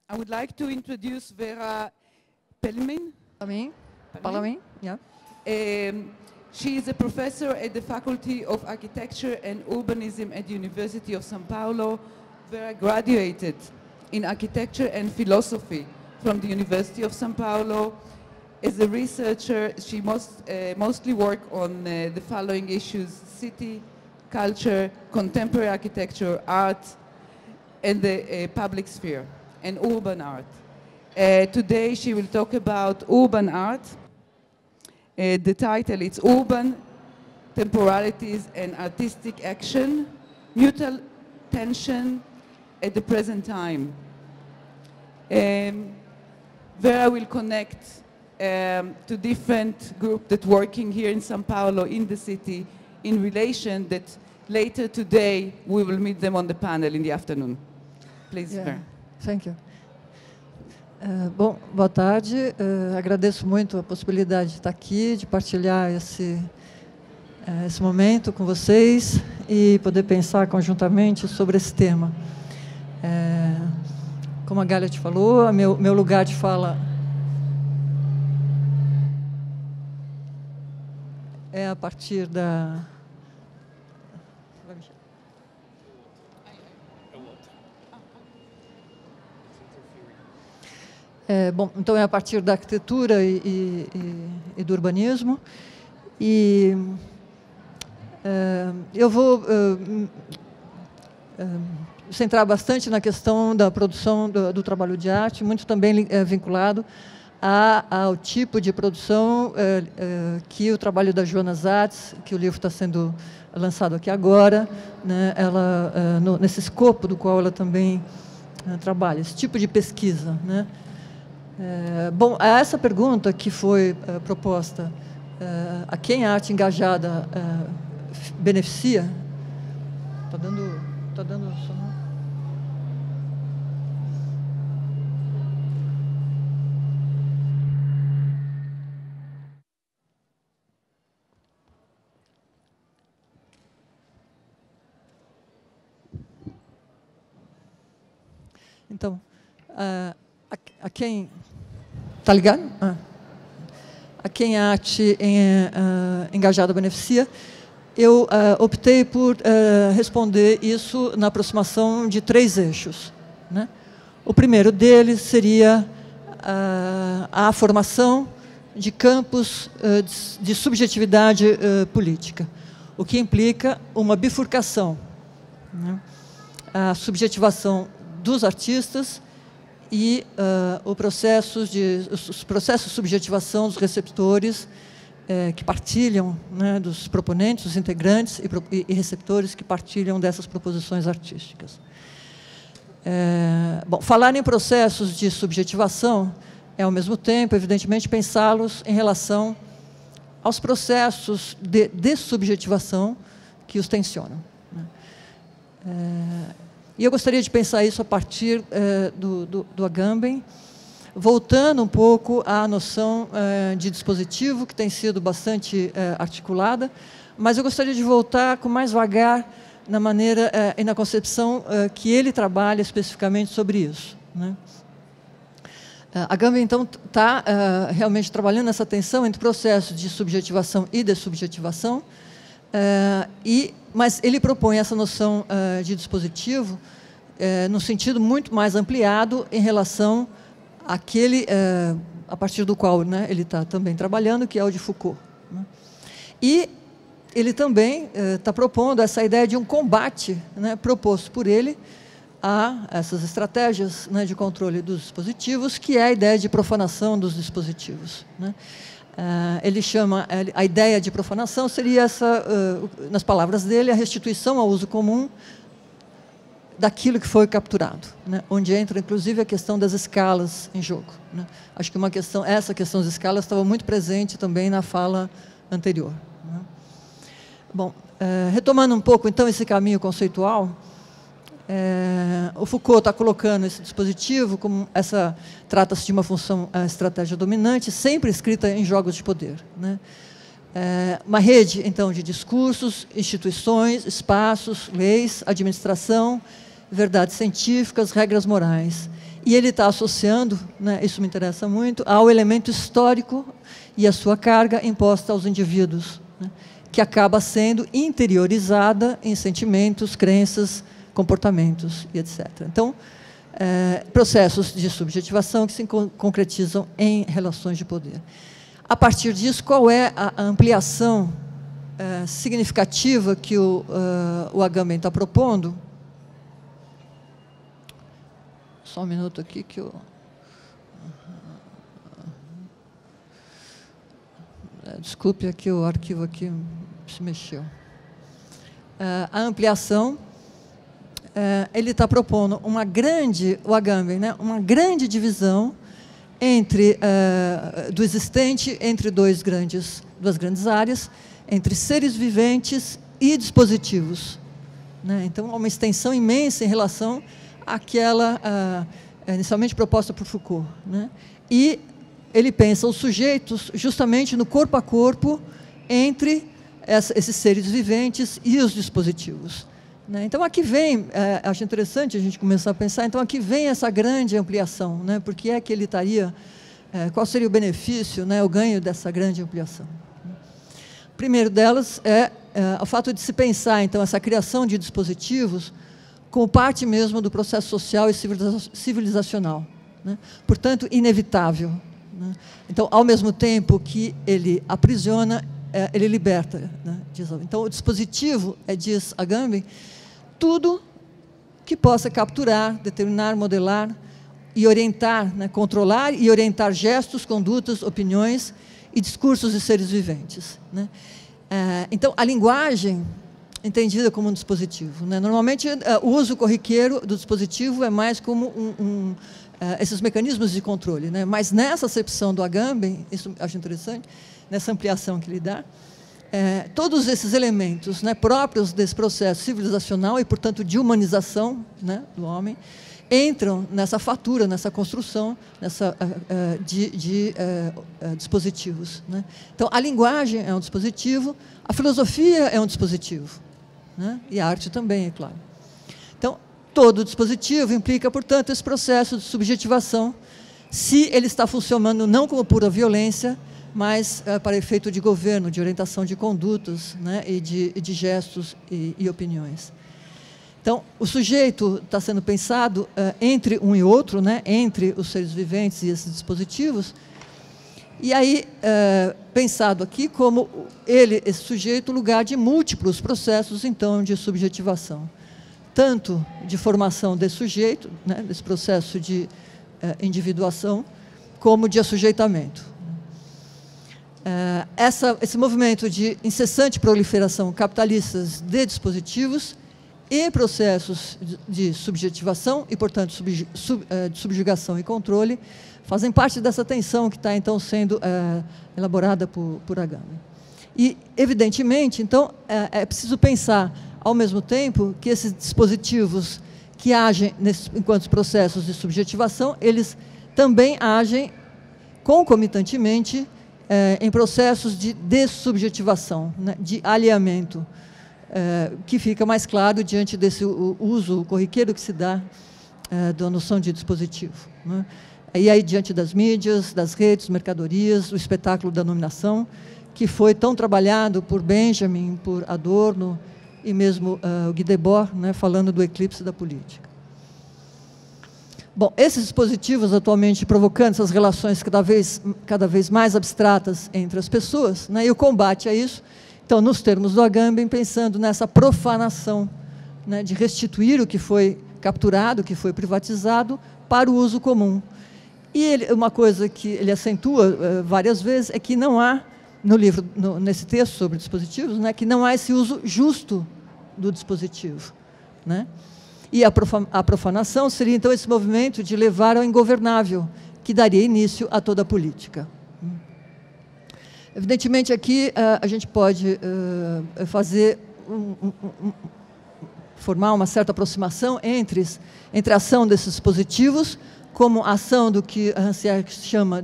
I would like to introduce Vera Pelmin. Pelmin, yeah. She is a professor at the Faculty of Architecture and Urbanism at the University of São Paulo. Vera graduated in Architecture and Philosophy from the University of São Paulo. As a researcher, she mostly worked on the following issues: city, culture, contemporary architecture, art, and the public sphere, and urban art. Today she will talk about urban art. The title is Urban Temporalities and Artistic Action, Mutual Tension at the Present Time. Vera will connect to different groups that working here in São Paulo, in the city, in relation that later today we will meet them on the panel in the afternoon. Please, Vera. Thank you. Bom, boa tarde. Agradeço muito a possibilidade de estar aqui, de partilhar esse momento com vocês e poder pensar conjuntamente sobre esse tema. Como a Gália te falou, meu lugar de fala é a partir da... Bom, então é a partir da arquitetura e do urbanismo. E eu vou centrar bastante na questão da produção do trabalho de arte, muito também vinculado ao tipo de produção que o trabalho da Joana Zatz, que o livro está sendo lançado aqui agora, né, nesse escopo do qual ela também trabalha, esse tipo de pesquisa, né? Bom, essa pergunta que foi proposta, a quem a arte engajada beneficia, está dando som. Então, a quem... Está ligado? A quem a arte engajada beneficia, eu optei por responder isso na aproximação de 3 eixos, né? O primeiro deles seria a formação de campos de subjetividade política, o que implica uma bifurcação, né? A subjetivação dos artistas e os processos de subjetivação dos receptores que partilham, né, dos proponentes, dos integrantes e receptores que partilham dessas proposições artísticas. Bom, falar em processos de subjetivação é, ao mesmo tempo, evidentemente, pensá-los em relação aos processos de dessubjetivação que os tensionam, né? E eu gostaria de pensar isso a partir do Agamben, voltando um pouco à noção de dispositivo, que tem sido bastante articulada, mas eu gostaria de voltar com mais vagar na maneira e na concepção que ele trabalha especificamente sobre isso, né? Agamben, então, está realmente trabalhando essa tensão entre processos de subjetivação e dessubjetivação, mas ele propõe essa noção de dispositivo num sentido muito mais ampliado em relação àquele a partir do qual, né, ele está também trabalhando, que é o de Foucault, né? E ele também está propondo essa ideia de um combate, né, proposto por ele a essas estratégias, né, de controle dos dispositivos, que é a ideia de profanação dos dispositivos, né? Ele chama, a ideia de profanação seria essa, nas palavras dele, a restituição ao uso comum daquilo que foi capturado, né? Onde entra, inclusive, a questão das escalas em jogo, né? Acho que essa questão das escalas estava muito presente também na fala anterior, né? Bom, retomando um pouco, então, esse caminho conceitual, o Foucault está colocando esse dispositivo como trata-se de uma função estratégia dominante, sempre escrita em jogos de poder, né? Uma rede, então, de discursos, instituições, espaços, leis, administração, verdades científicas, regras morais. E ele está associando, né, isso me interessa muito, ao elemento histórico e a sua carga imposta aos indivíduos, né, que acaba sendo interiorizada em sentimentos, crenças, comportamentos e etc. Então, processos de subjetivação que se concretizam em relações de poder. A partir disso, qual é a ampliação significativa que o Agamben está propondo? Só um minuto aqui que eu... Desculpe, aqui o arquivo aqui se mexeu. A ampliação, ele está propondo uma grande, o Agamben, né, uma grande divisão entre do existente entre duas grandes áreas, entre seres viventes e dispositivos, né? Então, há uma extensão imensa em relação àquela inicialmente proposta por Foucault, né? E ele pensa os sujeitos justamente no corpo a corpo entre esses seres viventes e os dispositivos, né? Então, aqui vem, acho interessante a gente começar a pensar, então, aqui vem essa grande ampliação, né? Por que é que ele estaria, qual seria o benefício, né, o ganho dessa grande ampliação? O primeiro delas é o fato de se pensar, então, essa criação de dispositivos como parte mesmo do processo social e civilizacional, né? Portanto, inevitável, né? Então, ao mesmo tempo que ele aprisiona, ele liberta, né? Então, o dispositivo, diz Agamben, tudo que possa capturar, determinar, modelar e orientar, né? Controlar e orientar gestos, condutas, opiniões e discursos de seres viventes, né? Então, a linguagem entendida como um dispositivo, né? Normalmente, o uso corriqueiro do dispositivo é mais como esses mecanismos de controle, né? Mas nessa acepção do Agamben, isso acho interessante, nessa ampliação que ele dá, todos esses elementos, né, próprios desse processo civilizacional e, portanto, de humanização, né, do homem, entram nessa fatura, nessa construção de dispositivos, né? Então, a linguagem é um dispositivo, a filosofia é um dispositivo, né? E a arte também, é claro. Então, todo dispositivo implica, portanto, esse processo de subjetivação, se ele está funcionando não como pura violência, mas para efeito de governo, de orientação de condutas, né, e de gestos e opiniões. Então, o sujeito está sendo pensado entre um e outro, né, entre os seres viventes e esses dispositivos, e aí pensado aqui como esse sujeito, lugar de múltiplos processos, então, de subjetivação, tanto de formação desse sujeito, né, desse processo de individuação, como de assujeitamento. Esse movimento de incessante proliferação capitalistas de dispositivos e processos de subjetivação e, portanto, de subjugação e controle, fazem parte dessa tensão que está, então, sendo elaborada por Agamben. E, evidentemente, então, é preciso pensar, ao mesmo tempo, que esses dispositivos que agem enquanto processos de subjetivação, eles também agem concomitantemente em processos de dessubjetivação, né, de alinhamento, que fica mais claro diante desse uso corriqueiro que se dá da noção de dispositivo, né? E aí, diante das mídias, das redes, mercadorias, o espetáculo da dominação, que foi tão trabalhado por Benjamin, por Adorno e mesmo o Guy Debord, né, falando do eclipse da política. Bom, esses dispositivos atualmente provocando essas relações cada vez mais abstratas entre as pessoas, né, e o combate a isso, então, nos termos do Agamben, pensando nessa profanação, né, de restituir o que foi capturado, o que foi privatizado, para o uso comum. E uma coisa que ele acentua várias vezes é que não há, no livro, nesse texto sobre dispositivos, né, que não há esse uso justo do dispositivo, né? E a profanação seria, então, esse movimento de levar ao ingovernável, que daria início a toda a política. Evidentemente, aqui a gente pode fazer formar uma certa aproximação entre a ação desses dispositivos, como a ação do que Rancière chama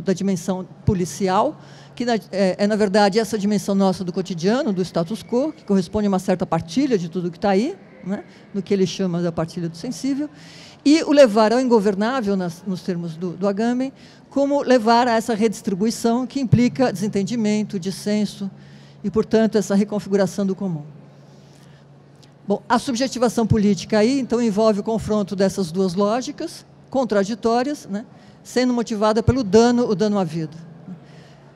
da dimensão policial, que na verdade, essa dimensão nossa do cotidiano, do status quo, que corresponde a uma certa partilha de tudo que está aí, né, no que ele chama da partilha do sensível, e o levar ao ingovernável, nos termos do Agamben, como levar a essa redistribuição que implica desentendimento, dissenso e, portanto, essa reconfiguração do comum. Bom, a subjetivação política aí, então, envolve o confronto dessas duas lógicas contraditórias, né, sendo motivada pelo dano, o dano à vida.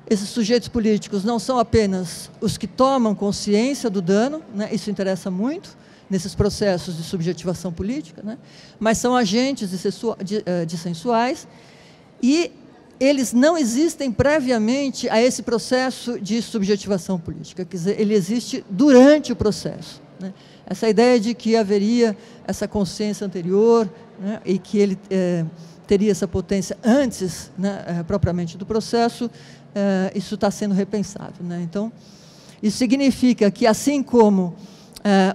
Esses sujeitos políticos não são apenas os que tomam consciência do dano, né, isso interessa muito nesses processos de subjetivação política, né, mas são agentes dissensuais e eles não existem previamente a esse processo de subjetivação política, quer dizer, ele existe durante o processo, né. Essa ideia de que haveria essa consciência anterior, né, e que ele teria essa potência antes, né, propriamente do processo, isso está sendo repensado, né? Então, isso significa que, assim como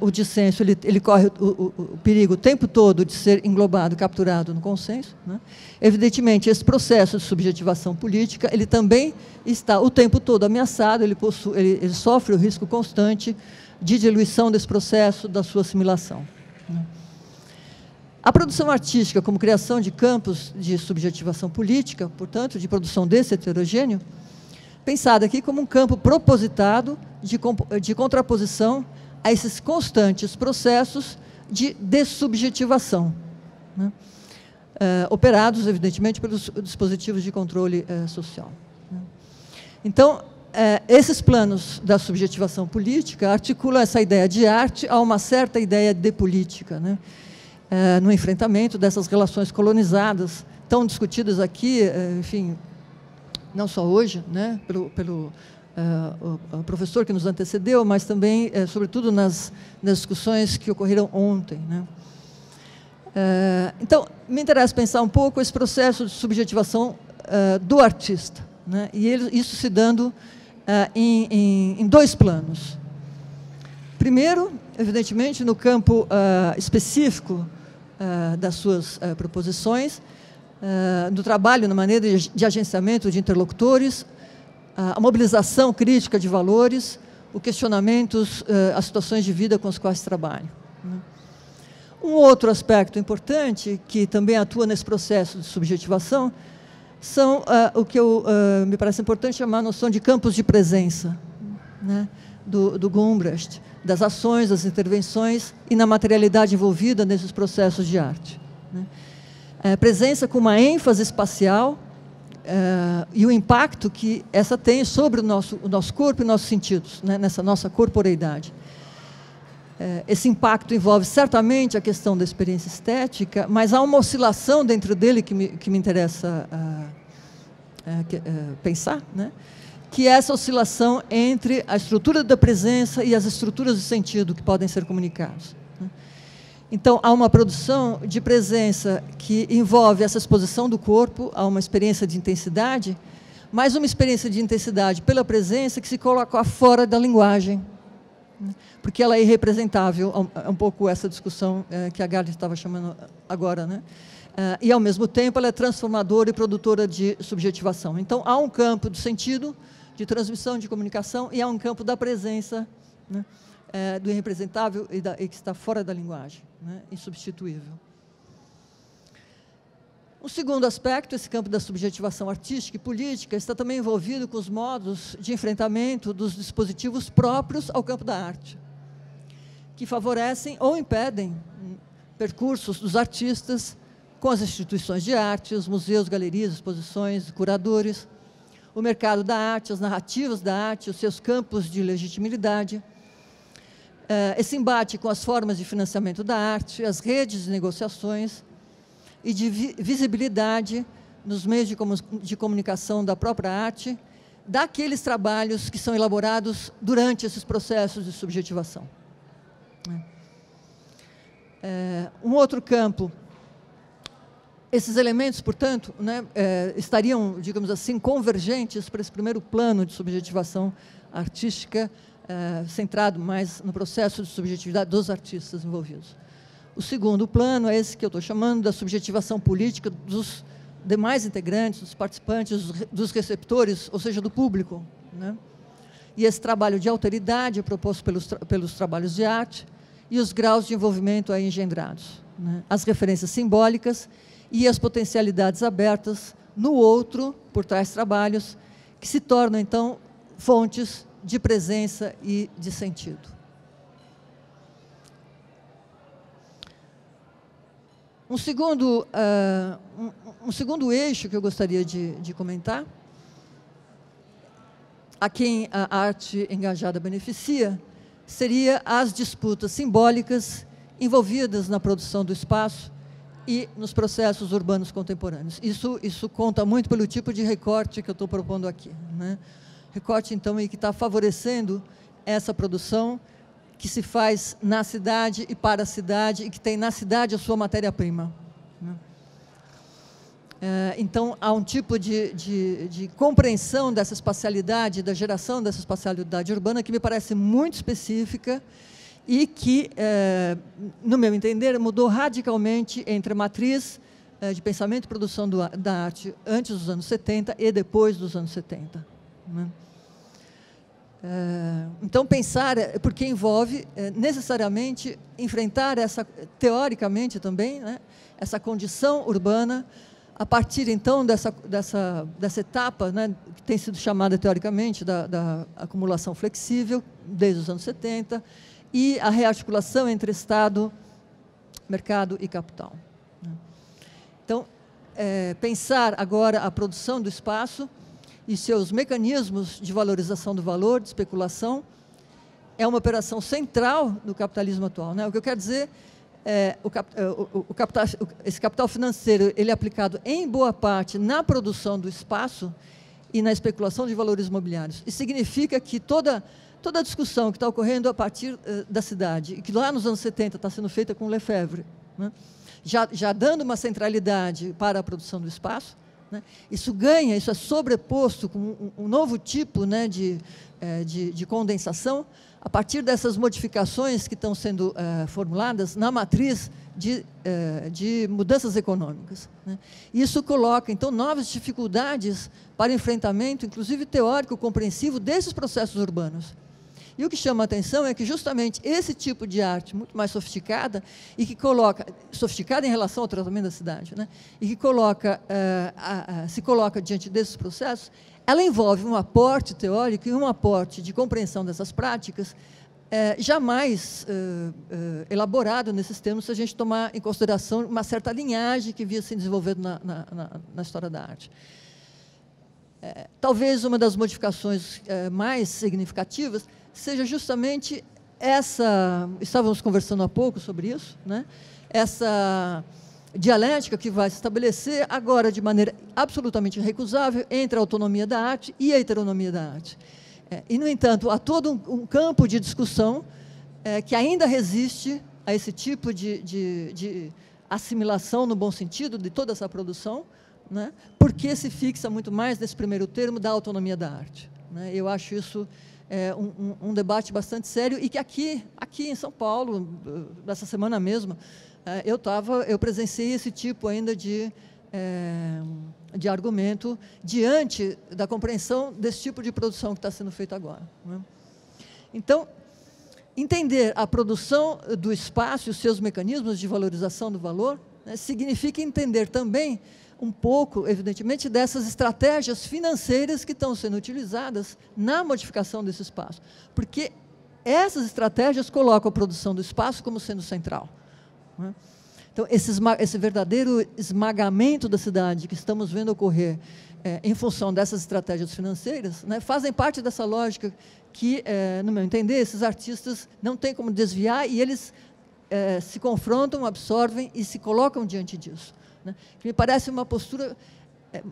o dissenso ele corre o perigo o tempo todo de ser englobado, capturado no consenso, né, evidentemente, esse processo de subjetivação política ele também está o tempo todo ameaçado, ele sofre o risco constante de diluição desse processo, da sua assimilação, né. A produção artística, como criação de campos de subjetivação política, portanto, de produção desse heterogêneo, pensada aqui como um campo propositado de contraposição a esses constantes processos de dessubjetivação, né, operados, evidentemente, pelos dispositivos de controle social, né. Então, esses planos da subjetivação política articulam essa ideia de arte a uma certa ideia de política, né, no enfrentamento dessas relações colonizadas, tão discutidas aqui, enfim, não só hoje, né, pelo o professor que nos antecedeu, mas também, sobretudo, nas discussões que ocorreram ontem, né. Então, me interessa pensar um pouco esse processo de subjetivação do artista, né, e isso se dando em dois planos. Primeiro, evidentemente, no campo específico das suas proposições, do trabalho na maneira de agenciamento de interlocutores, a mobilização crítica de valores, o questionamento, as situações de vida com as quais trabalham, né. Um outro aspecto importante, que também atua nesse processo de subjetivação, são o que me parece importante chamar a noção de campos de presença, né, do Gumbrecht, das ações, das intervenções e na materialidade envolvida nesses processos de arte, né. Presença com uma ênfase espacial e o impacto que essa tem sobre o nosso corpo e nossos sentidos, né, nessa nossa corporeidade. Esse impacto envolve certamente a questão da experiência estética, mas há uma oscilação dentro dele que me interessa pensar, né, que é essa oscilação entre a estrutura da presença e as estruturas de sentido que podem ser comunicados, né. Então, há uma produção de presença que envolve essa exposição do corpo a uma experiência de intensidade, mas uma experiência de intensidade pela presença que se coloca fora da linguagem, né, porque ela é irrepresentável, é um pouco essa discussão que a Gardner estava chamando agora, né? E, ao mesmo tempo, ela é transformadora e produtora de subjetivação. Então, há um campo do sentido, de transmissão, de comunicação, e há um campo da presença, né, do irrepresentável e que está fora da linguagem, né, insubstituível. O segundo aspecto, esse campo da subjetivação artística e política, está também envolvido com os modos de enfrentamento dos dispositivos próprios ao campo da arte, que favorecem ou impedem percursos dos artistas com as instituições de arte, os museus, galerias, exposições, curadores, o mercado da arte, as narrativas da arte, os seus campos de legitimidade, esse embate com as formas de financiamento da arte, as redes de negociações e de visibilidade nos meios de comunicação da própria arte, daqueles trabalhos que são elaborados durante esses processos de subjetivação. Um outro campo, esses elementos, portanto, né, estariam, digamos assim, convergentes para esse primeiro plano de subjetivação artística, centrado mais no processo de subjetividade dos artistas envolvidos. O segundo plano é esse que eu estou chamando da subjetivação política dos demais integrantes, dos participantes, dos receptores, ou seja, do público, né? E esse trabalho de alteridade é proposto pelos trabalhos de arte, e os graus de envolvimento aí engendrados, né? As referências simbólicas e as potencialidades abertas no outro, por tais trabalhos, que se tornam, então, fontes de presença e de sentido. Um segundo eixo que eu gostaria de comentar, a quem a arte engajada beneficia, seria as disputas simbólicas envolvidas na produção do espaço e nos processos urbanos contemporâneos. Isso conta muito pelo tipo de recorte que eu estou propondo aqui, né? Recorte, então, que está favorecendo essa produção que se faz na cidade e para a cidade, e que tem na cidade a sua matéria-prima, né? Então, há um tipo de compreensão dessa espacialidade, da geração dessa espacialidade urbana, que me parece muito específica e que, no meu entender, mudou radicalmente entre a matriz de pensamento e produção da arte antes dos anos 70 e depois dos anos 70, né? Então, pensar, porque envolve necessariamente enfrentar teoricamente também, né, essa condição urbana, a partir, então, dessa etapa, né, que tem sido chamada teoricamente da acumulação flexível, desde os anos 70, e a rearticulação entre Estado, mercado e capital, né? Então, pensar agora a produção do espaço e seus mecanismos de valorização do valor, de especulação, é uma operação central do capitalismo atual, né? O que eu quero dizer esse capital financeiro, ele é aplicado em boa parte na produção do espaço e na especulação de valores imobiliários. Isso significa que toda a discussão que está ocorrendo a partir da cidade, e que lá nos anos 70 está sendo feita com Lefebvre, né, já dando uma centralidade para a produção do espaço, né, isso é sobreposto com um novo tipo, né, de condensação, a partir dessas modificações que estão sendo formuladas na matriz de mudanças econômicas, né? Isso coloca, então, novas dificuldades para enfrentamento, inclusive teórico, compreensivo, desses processos urbanos. E o que chama a atenção é que justamente esse tipo de arte, muito mais sofisticada, e que sofisticada em relação ao tratamento da cidade, né? E que se coloca diante desses processos, ela envolve um aporte teórico e um aporte de compreensão dessas práticas jamais elaborado nesses termos, se a gente tomar em consideração uma certa linhagem que via se desenvolvendo na história da arte. Talvez uma das modificações mais significativas seja justamente estávamos conversando há pouco sobre isso, né? Essa dialética que vai se estabelecer agora de maneira absolutamente irrecusável entre a autonomia da arte e a heteronomia da arte. E, no entanto, há todo um campo de discussão que ainda resiste a esse tipo de assimilação, no bom sentido, de toda essa produção, né, porque se fixa muito mais nesse primeiro termo da autonomia da arte, né? Eu acho isso um debate bastante sério e que aqui em São Paulo, nessa semana mesmo, eu presenciei esse tipo ainda de argumento diante da compreensão desse tipo de produção que está sendo feita agora, né? Então, entender a produção do espaço e os seus mecanismos de valorização do valor, né, significa entender também um pouco, evidentemente, dessas estratégias financeiras que estão sendo utilizadas na modificação desse espaço, porque essas estratégias colocam a produção do espaço como sendo central, né? Então, esse verdadeiro esmagamento da cidade que estamos vendo ocorrer em função dessas estratégias financeiras, né, fazem parte dessa lógica que, no meu entender, esses artistas não têm como desviar e eles se confrontam, absorvem e se colocam diante disso, né, que me parece uma postura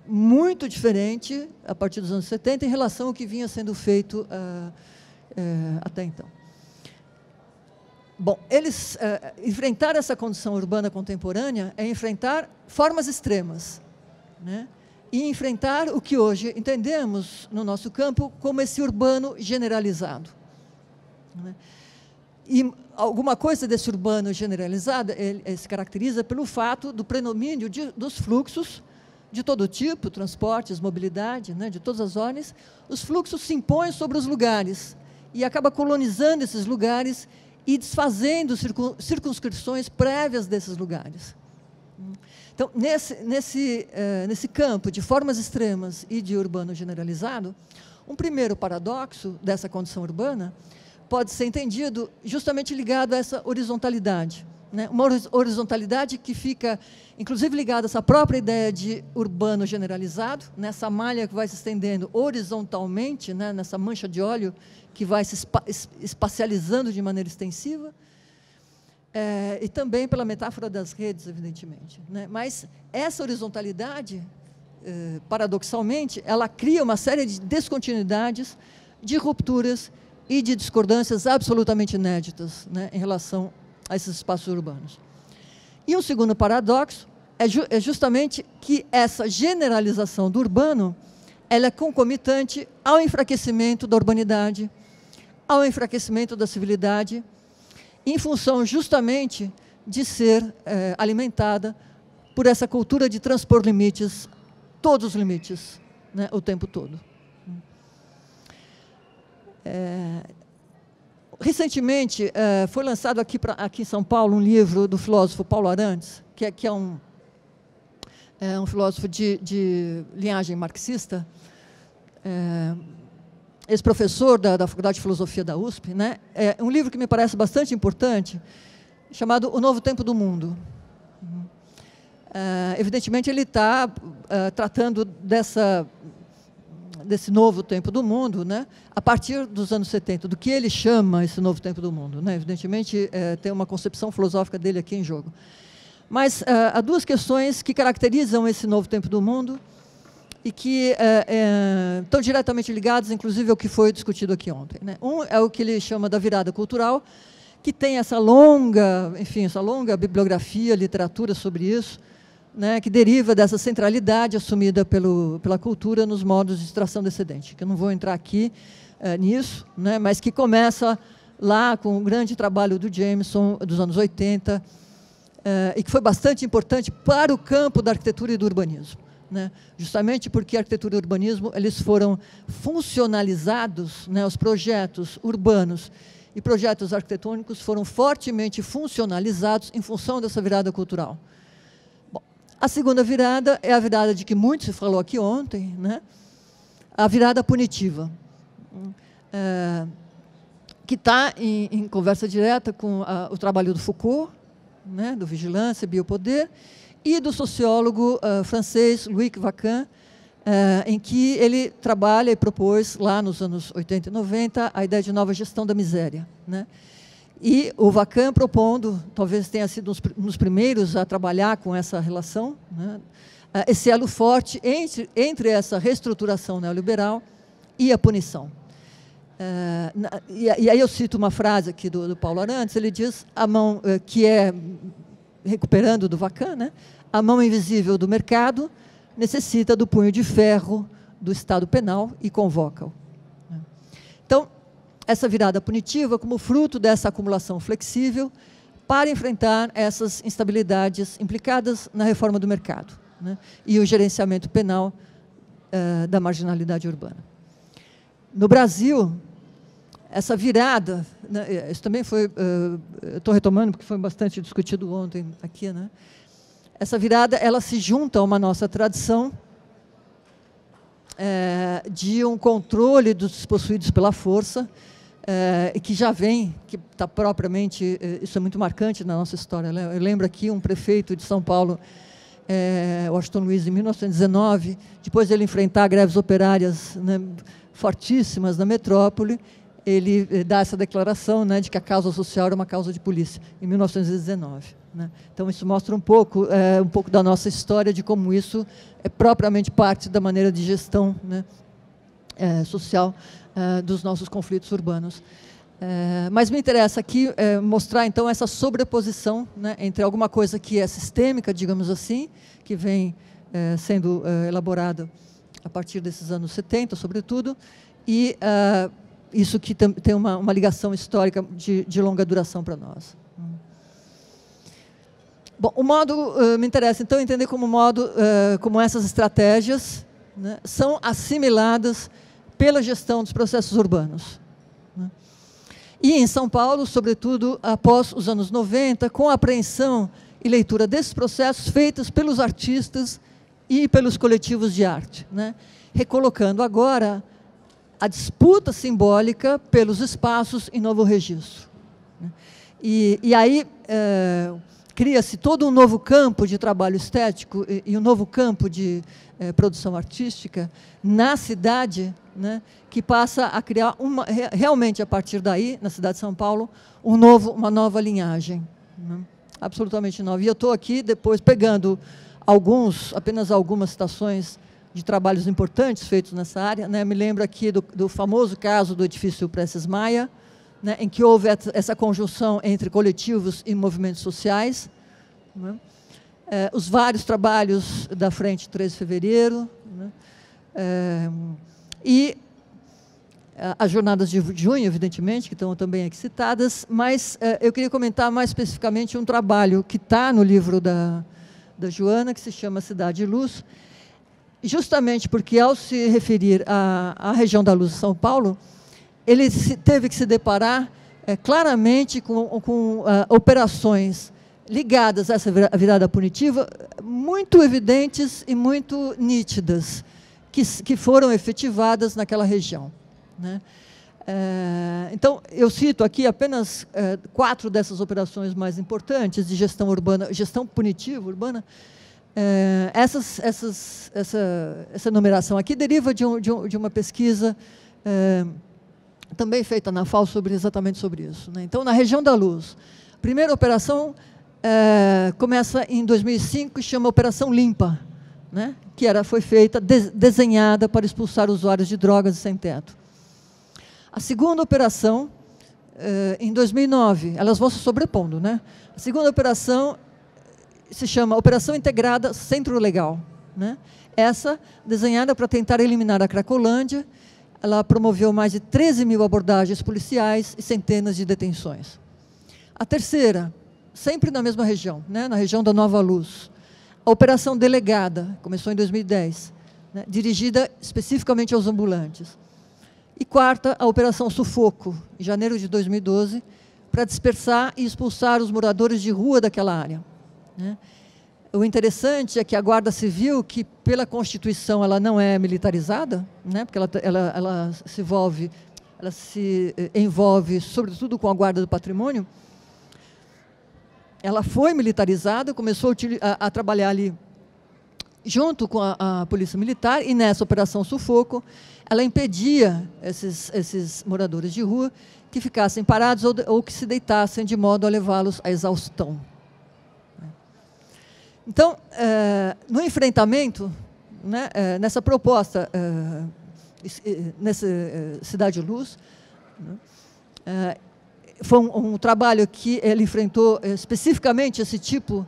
muito diferente, a partir dos anos 70, em relação ao que vinha sendo feito até então. Bom, enfrentar essa condição urbana contemporânea é enfrentar formas extremas, né? E enfrentar o que hoje entendemos no nosso campo como esse urbano generalizado, né? E alguma coisa desse urbano generalizado ele se caracteriza pelo fato do predomínio dos fluxos de todo tipo, transportes, mobilidade, né, de todas as ordens. Os fluxos se impõem sobre os lugares e acaba colonizando esses lugares e desfazendo circunscrições prévias desses lugares. Então, nesse campo de formas extremas e de urbano generalizado, um primeiro paradoxo dessa condição urbana pode ser entendido justamente ligado a essa horizontalidade, né? Uma horizontalidade que fica, inclusive, ligada a essa própria ideia de urbano generalizado, nessa malha que vai se estendendo horizontalmente, né? Nessa mancha de óleo que vai se espacializando de maneira extensiva, e também pela metáfora das redes, evidentemente, né? Mas essa horizontalidade, paradoxalmente, ela cria uma série de descontinuidades, de rupturas e de discordâncias absolutamente inéditas, né, em relação a esses espaços urbanos. E um segundo paradoxo é justamente que essa generalização do urbano ela é concomitante ao enfraquecimento da urbanidade, ao enfraquecimento da civilidade, em função justamente de ser alimentada por essa cultura de transpor limites, todos os limites, né, o tempo todo. Recentemente, foi lançado aqui em São Paulo um livro do filósofo Paulo Arantes, que é um filósofo de linhagem marxista, ex-professor da Faculdade de Filosofia da USP, né? É um livro que me parece bastante importante, chamado O Novo Tempo do Mundo. Evidentemente, ele está tratando desse novo tempo do mundo, né, a partir dos anos 70, do que ele chama esse novo tempo do mundo, né? Evidentemente, tem uma concepção filosófica dele aqui em jogo. Mas há duas questões que caracterizam esse novo tempo do mundo e que estão diretamente ligadas, inclusive, ao que foi discutido aqui ontem, né? Um é o que ele chama da virada cultural, que tem essa longa bibliografia, literatura sobre isso, né, que deriva dessa centralidade assumida pela cultura nos modos de extração descendente, que eu não vou entrar aqui nisso, né, mas que começa lá com o grande trabalho do Jameson, dos anos 80, e que foi bastante importante para o campo da arquitetura e do urbanismo, né, justamente porque a arquitetura e o urbanismo eles foram funcionalizados, né, os projetos urbanos e projetos arquitetônicos foram fortemente funcionalizados em função dessa virada cultural. A segunda virada é a virada de que muito se falou aqui ontem, né? A virada punitiva, que está em conversa direta com o trabalho do Foucault, né? Do Vigilância e Biopoder, e do sociólogo francês Louis Vacan, em que ele trabalha e propôs, lá nos anos 80 e 90, a ideia de nova gestão da miséria, né? E o Vacan propondo, talvez tenha sido um dos primeiros a trabalhar com essa relação, né, esse elo forte entre essa reestruturação neoliberal e a punição. E aí eu cito uma frase aqui do Paulo Arantes, ele diz, a mão que é, recuperando do Vacan, né, a mão invisível do mercado necessita do punho de ferro do Estado penal e convoca-o. Então, essa virada punitiva como fruto dessa acumulação flexível para enfrentar essas instabilidades implicadas na reforma do mercado, né, e o gerenciamento penal da marginalidade urbana. No Brasil, essa virada, né, isso também foi, estou retomando porque foi bastante discutido ontem aqui, né, essa virada ela se junta a uma nossa tradição de um controle dos despossuídos pela força, que já vem, que está propriamente, isso é muito marcante na nossa história, né? Eu lembro aqui um prefeito de São Paulo, Washington Luiz, em 1919, depois de ele enfrentar greves operárias, né, fortíssimas na metrópole, ele dá essa declaração, né, de que a causa social era uma causa de polícia, em 1919. Né? Então, isso mostra um pouco da nossa história, de como isso é propriamente parte da maneira de gestão, né, social dos nossos conflitos urbanos. Mas me interessa aqui mostrar, então, essa sobreposição, né, entre alguma coisa que é sistêmica, digamos assim, que vem sendo elaborada a partir desses anos 70, sobretudo, e isso que tem uma ligação histórica de longa duração para nós. Bom, o modo, me interessa, então, entender como essas estratégias, né, são assimiladas pela gestão dos processos urbanos, né? E em São Paulo, sobretudo após os anos 90, com a apreensão e leitura desses processos feitos pelos artistas e pelos coletivos de arte, né? Recolocando agora a disputa simbólica pelos espaços em novo registro. E aí cria-se todo um novo campo de trabalho estético e um novo campo de produção artística na cidade, né, que passa a criar realmente, a partir daí, na cidade de São Paulo, uma nova linhagem, né, absolutamente nova. E eu estou aqui depois pegando apenas algumas citações de trabalhos importantes feitos nessa área, né. Me lembro aqui do famoso caso do edifício Prestes Maia, né, em que houve essa conjunção entre coletivos e movimentos sociais, né, os vários trabalhos da Frente 13 de Fevereiro, né, e as jornadas de junho, evidentemente, que estão também aqui citadas, mas eu queria comentar mais especificamente um trabalho que está no livro da Joana, que se chama Cidade e Luz, justamente porque, ao se referir à região da Luz de São Paulo, ele teve que se deparar claramente com operações ligadas a essa virada punitiva, muito evidentes e muito nítidas, que foram efetivadas naquela região, né? Então, eu cito aqui apenas 4 dessas operações mais importantes de gestão urbana, gestão punitiva urbana. Essa numeração aqui deriva de uma pesquisa também feita na FAO exatamente sobre isso, né? Então, na região da Luz, a primeira operação começa em 2005 e chama Operação Limpa, né? Que foi feita, desenhada para expulsar usuários de drogas e sem-teto. A segunda operação, em 2009, elas vão se sobrepondo, né? A segunda operação se chama Operação Integrada Centro Legal, né? Essa, desenhada para tentar eliminar a Cracolândia, ela promoveu mais de 13 mil abordagens policiais e centenas de detenções. A terceira, sempre na mesma região, né, na região da Nova Luz, a Operação Delegada, começou em 2010, né, dirigida especificamente aos ambulantes. E quarta, a Operação Sufoco, em janeiro de 2012, para dispersar e expulsar os moradores de rua daquela área, né. O interessante é que a Guarda Civil, que pela Constituição ela não é militarizada, né, porque ela se envolve sobretudo com a Guarda do Patrimônio, ela foi militarizada, começou a trabalhar ali junto com a Polícia Militar, e nessa Operação Sufoco, ela impedia esses moradores de rua que ficassem parados ou que se deitassem de modo a levá-los à exaustão. Então, no enfrentamento, né, nessa proposta, nessa Cidade de Luz, né, foi um trabalho que ele enfrentou especificamente esse tipo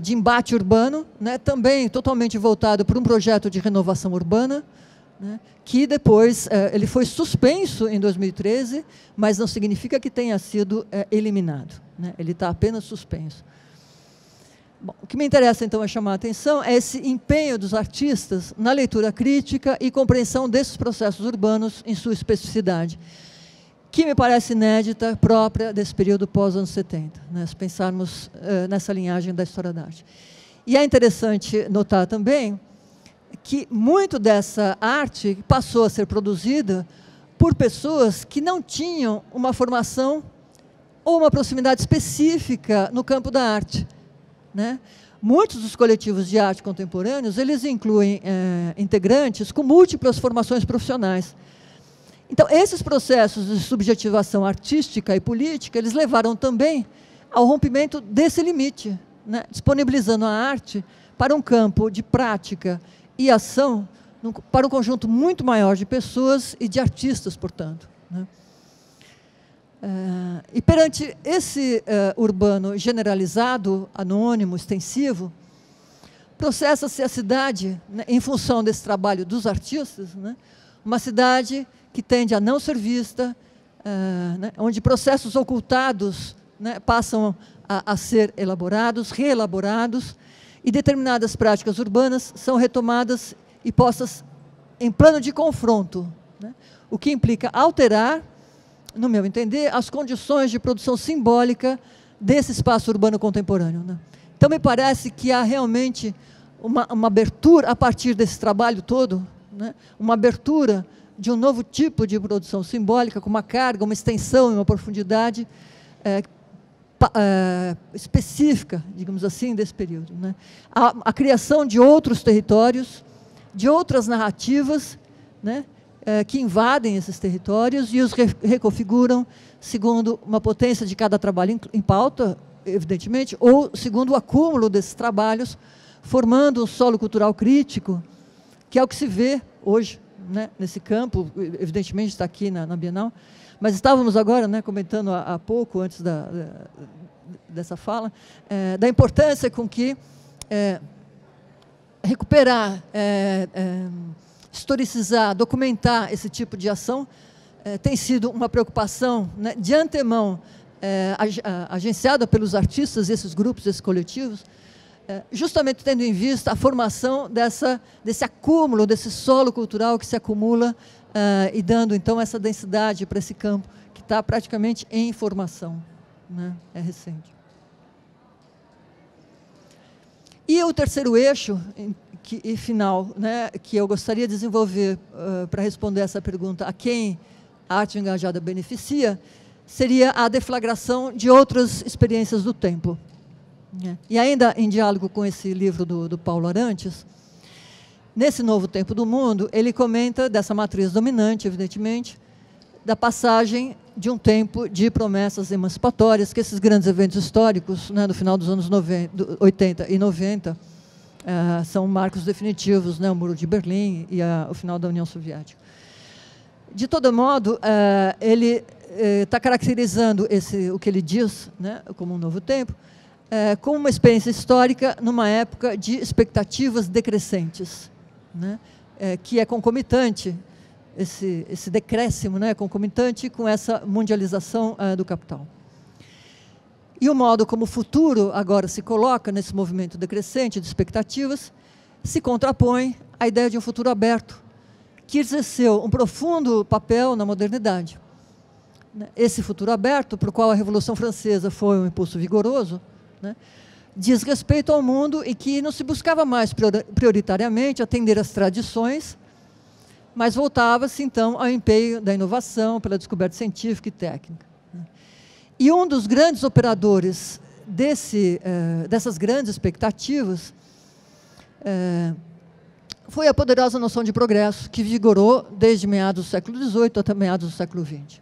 de embate urbano, né, também totalmente voltado para um projeto de renovação urbana, né, que depois ele foi suspenso em 2013, mas não significa que tenha sido eliminado, né, ele está apenas suspenso. Bom, o que me interessa, então, é chamar a atenção é esse empenho dos artistas na leitura crítica e compreensão desses processos urbanos em sua especificidade, que me parece inédita, própria desse período pós-anos 70, né, se pensarmos nessa linhagem da história da arte. E é interessante notar também que muito dessa arte passou a ser produzida por pessoas que não tinham uma formação ou uma proximidade específica no campo da arte, né? Muitos dos coletivos de arte contemporâneos, eles incluem integrantes com múltiplas formações profissionais. Então, esses processos de subjetivação artística e política, eles levaram também ao rompimento desse limite, né? Disponibilizando a arte para um campo de prática e ação, para um conjunto muito maior de pessoas e de artistas, portanto, né? E perante esse urbano generalizado, anônimo, extensivo, processa-se a cidade, né, em função desse trabalho dos artistas, né, uma cidade que tende a não ser vista, né, onde processos ocultados, né, passam a ser elaborados, reelaborados, e determinadas práticas urbanas são retomadas e postas em plano de confronto, né, o que implica alterar no meu entender, as condições de produção simbólica desse espaço urbano contemporâneo, né? Então, me parece que há realmente uma abertura, a partir desse trabalho todo, né, uma abertura de um novo tipo de produção simbólica, com uma carga, uma extensão e uma profundidade específica, digamos assim, desse período, né? A criação de outros territórios, de outras narrativas, né, que invadem esses territórios e os reconfiguram segundo uma potência de cada trabalho em pauta, evidentemente, ou segundo o acúmulo desses trabalhos, formando um solo cultural crítico, que é o que se vê hoje, né, nesse campo, evidentemente está aqui na Bienal, mas estávamos agora, né, comentando há pouco, antes dessa fala, da importância com que recuperar, historicizar, documentar esse tipo de ação tem sido uma preocupação, né, de antemão, agenciada pelos artistas, esses grupos, esses coletivos, justamente tendo em vista a formação desse acúmulo, desse solo cultural que se acumula e dando, então, essa densidade para esse campo que está praticamente em formação, né? É recente. E o terceiro eixo e final, né, que eu gostaria de desenvolver para responder essa pergunta, a quem a arte engajada beneficia, seria a deflagração de outras experiências do tempo. E ainda em diálogo com esse livro do Paulo Arantes, nesse Novo Tempo do Mundo, ele comenta dessa matriz dominante, evidentemente, da passagem de um tempo de promessas emancipatórias, que esses grandes eventos históricos, né, no final dos anos 80 e 90, são marcos definitivos, né, o Muro de Berlim e o final da União Soviética. De todo modo, ele está caracterizando o que ele diz, né, como um novo tempo, como uma experiência histórica numa época de expectativas decrescentes, né, que é concomitante, esse decréscimo, né, concomitante com essa mundialização do capital. E o modo como o futuro agora se coloca nesse movimento decrescente de expectativas se contrapõe à ideia de um futuro aberto, que exerceu um profundo papel na modernidade. Esse futuro aberto, para o qual a Revolução Francesa foi um impulso vigoroso, né, diz respeito ao mundo em que não se buscava mais prioritariamente atender às tradições, mas voltava-se, então, ao empenho da inovação, pela descoberta científica e técnica. E um dos grandes operadores dessas grandes expectativas foi a poderosa noção de progresso, que vigorou desde meados do século XVIII até meados do século XX.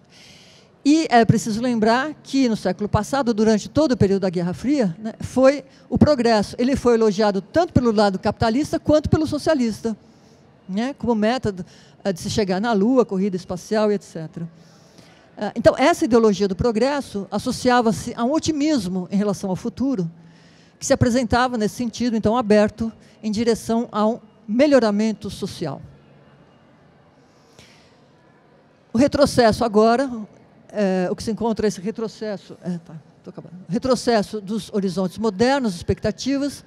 E é preciso lembrar que, no século passado, durante todo o período da Guerra Fria, né, foi o progresso. Ele foi elogiado tanto pelo lado capitalista quanto pelo socialista, né, como método de se chegar na Lua, corrida espacial e etc. Então, essa ideologia do progresso associava-se a um otimismo em relação ao futuro, que se apresentava nesse sentido, então, aberto em direção a um melhoramento social. O retrocesso agora, o que se encontra esse retrocesso, retrocesso dos horizontes modernos, expectativas,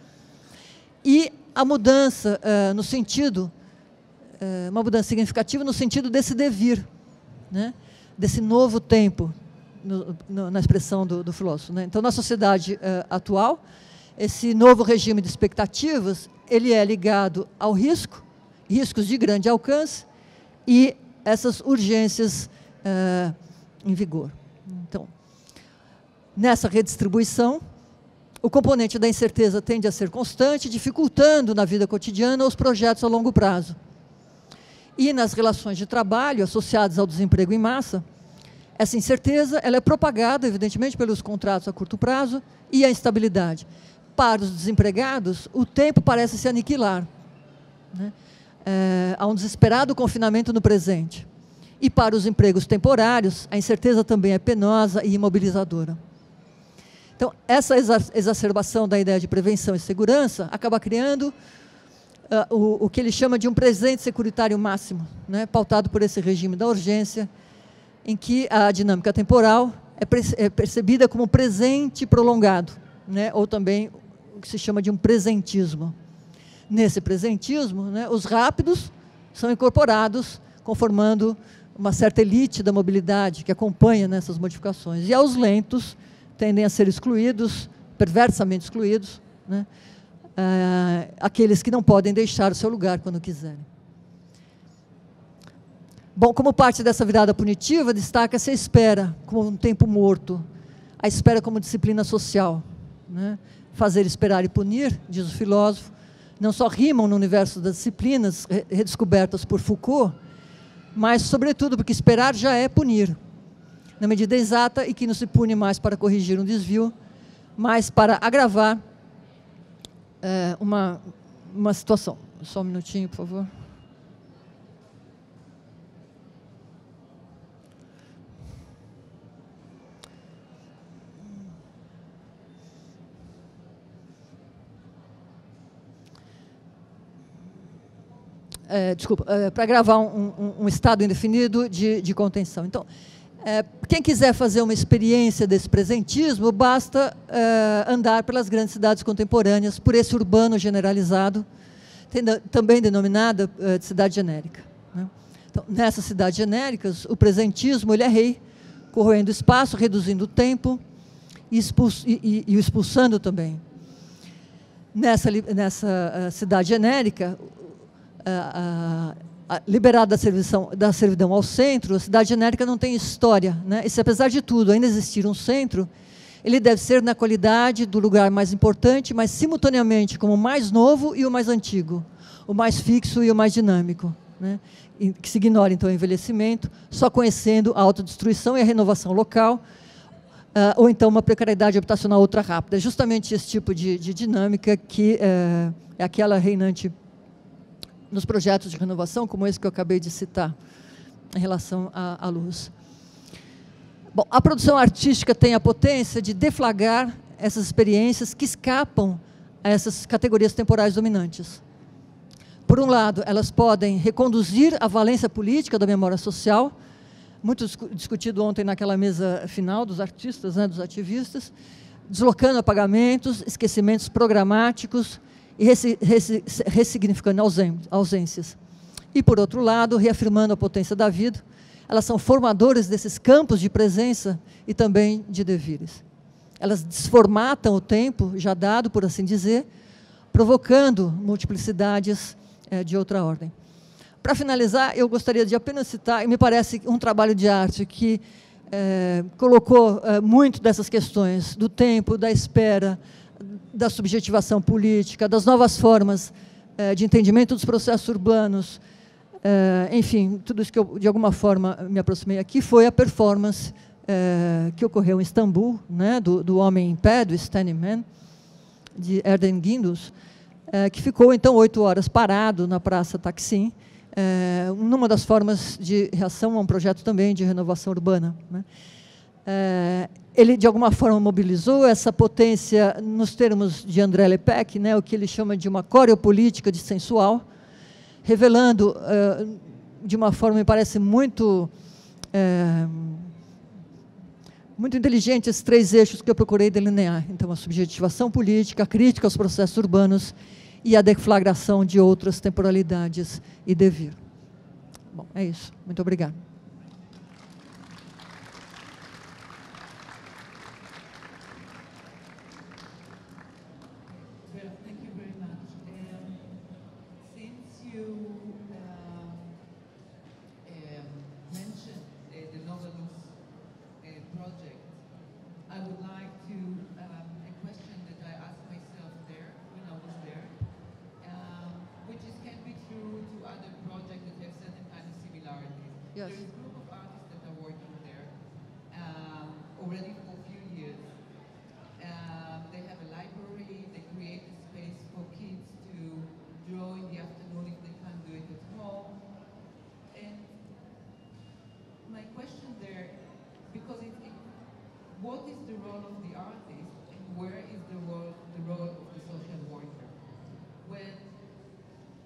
e a mudança no sentido, uma mudança significativa no sentido desse devir, né, desse novo tempo, na expressão do filósofo, né? Então, na sociedade atual, esse novo regime de expectativas, ele é ligado ao riscos de grande alcance e essas urgências em vigor. Então, nessa redistribuição, o componente da incerteza tende a ser constante, dificultando na vida cotidiana os projetos a longo prazo. E nas relações de trabalho associadas ao desemprego em massa, essa incerteza ela é propagada, evidentemente, pelos contratos a curto prazo e a instabilidade. Para os desempregados, o tempo parece se aniquilar, né? Há um desesperado confinamento no presente. E para os empregos temporários, a incerteza também é penosa e imobilizadora. Então, essa exacerbação da ideia de prevenção e segurança acaba criando o que ele chama de um presente securitário máximo, né, pautado por esse regime da urgência, em que a dinâmica temporal é percebida como um presente prolongado, né, ou também o que se chama de um presentismo. Nesse presentismo, né, os rápidos são incorporados, conformando uma certa elite da mobilidade que acompanha nessas modificações. E aos lentos tendem a ser excluídos, perversamente excluídos, né? Aqueles que não podem deixar o seu lugar quando quiserem. Bom, como parte dessa virada punitiva, destaca-se a espera como um tempo morto, a espera como disciplina social, né? Fazer, esperar e punir, diz o filósofo, não só rimam no universo das disciplinas redescobertas por Foucault, mas, sobretudo, porque esperar já é punir, na medida exata, e que não se pune mais para corrigir um desvio, mas para agravar uma situação. Só um minutinho, por favor. Para gravar um estado indefinido de contenção. Então, quem quiser fazer uma experiência desse presentismo, basta andar pelas grandes cidades contemporâneas, por esse urbano generalizado, também denominada de cidade genérica, né? Então, nessas cidades genéricas, o presentismo ele é rei, corroendo o espaço, reduzindo o tempo e o expulsando também. Nessa cidade genérica, liberada da servidão ao centro, a cidade genérica não tem história, né? E se, apesar de tudo, ainda existir um centro, ele deve ser na qualidade do lugar mais importante, mas simultaneamente como o mais novo e o mais antigo, o mais fixo e o mais dinâmico, né? E que se ignora, então, o envelhecimento, só conhecendo a autodestruição e a renovação local, ou então uma precariedade habitacional ultra rápida. É justamente esse tipo de dinâmica que é aquela reinante nos projetos de renovação, como esse que eu acabei de citar, em relação à luz. Bom, a produção artística tem a potência de deflagrar essas experiências que escapam a essas categorias temporais dominantes. Por um lado, elas podem reconduzir a valência política da memória social, muito discutido ontem naquela mesa final dos artistas, né, dos ativistas, deslocando apagamentos, esquecimentos programáticos, e ressignificando ausências. E, por outro lado, reafirmando a potência da vida, elas são formadoras desses campos de presença e também de devires. Elas desformatam o tempo já dado, por assim dizer, provocando multiplicidades de outra ordem. Para finalizar, eu gostaria de apenas citar, e me parece um trabalho de arte que colocou muito dessas questões do tempo, da espera, da subjetivação política, das novas formas de entendimento dos processos urbanos, enfim, tudo isso que eu, de alguma forma, me aproximei aqui, foi a performance que ocorreu em Istambul, né, do homem em pé, do Standing Man, de Erdem Gündüz, que ficou, então, 8 horas parado na Praça Taksim, numa das formas de reação a um projeto também de renovação urbana, né? Ele, de alguma forma, mobilizou essa potência, nos termos de André Lepec, né, o que ele chama de uma coreopolítica de sensual, revelando, de uma forma, me parece, muito inteligente, esses 3 eixos que eu procurei delinear. Então, a subjetivação política, a crítica aos processos urbanos e a deflagração de outras temporalidades e devir. Bom, é isso. Muito obrigada. Yes. There is a group of artists that are working there already for a few years. They have a library, they create a space for kids to draw in the afternoon if they can't do it at home. And my question there, because what is the role of the artist and where is the role of the social worker?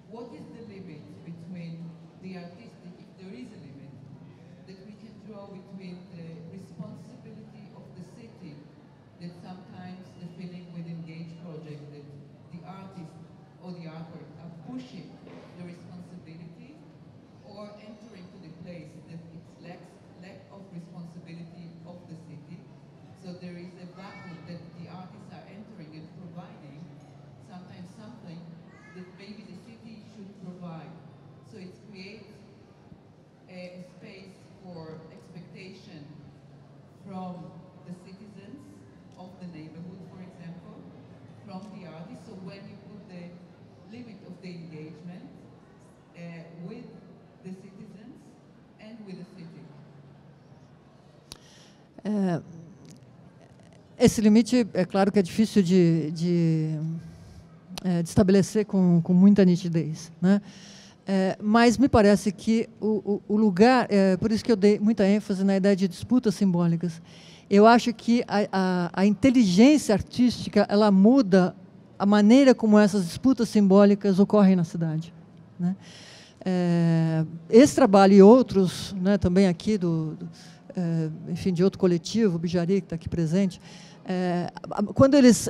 What is the limit between the artistic, if there is a limit, that we can draw between the responsibility of the city, that sometimes the feeling with Engage project that the artist or the artwork are pushing the responsibility, or entering to the place that it's Esse limite, é claro que é difícil de estabelecer com muita nitidez, né? Mas me parece que o lugar, por isso que eu dei muita ênfase na ideia de disputas simbólicas. Eu acho que a inteligência artística, ela muda a maneira como essas disputas simbólicas ocorrem na cidade, né? Esse trabalho e outros, né, também aqui enfim, de outro coletivo, o Bijari, que está aqui presente, quando eles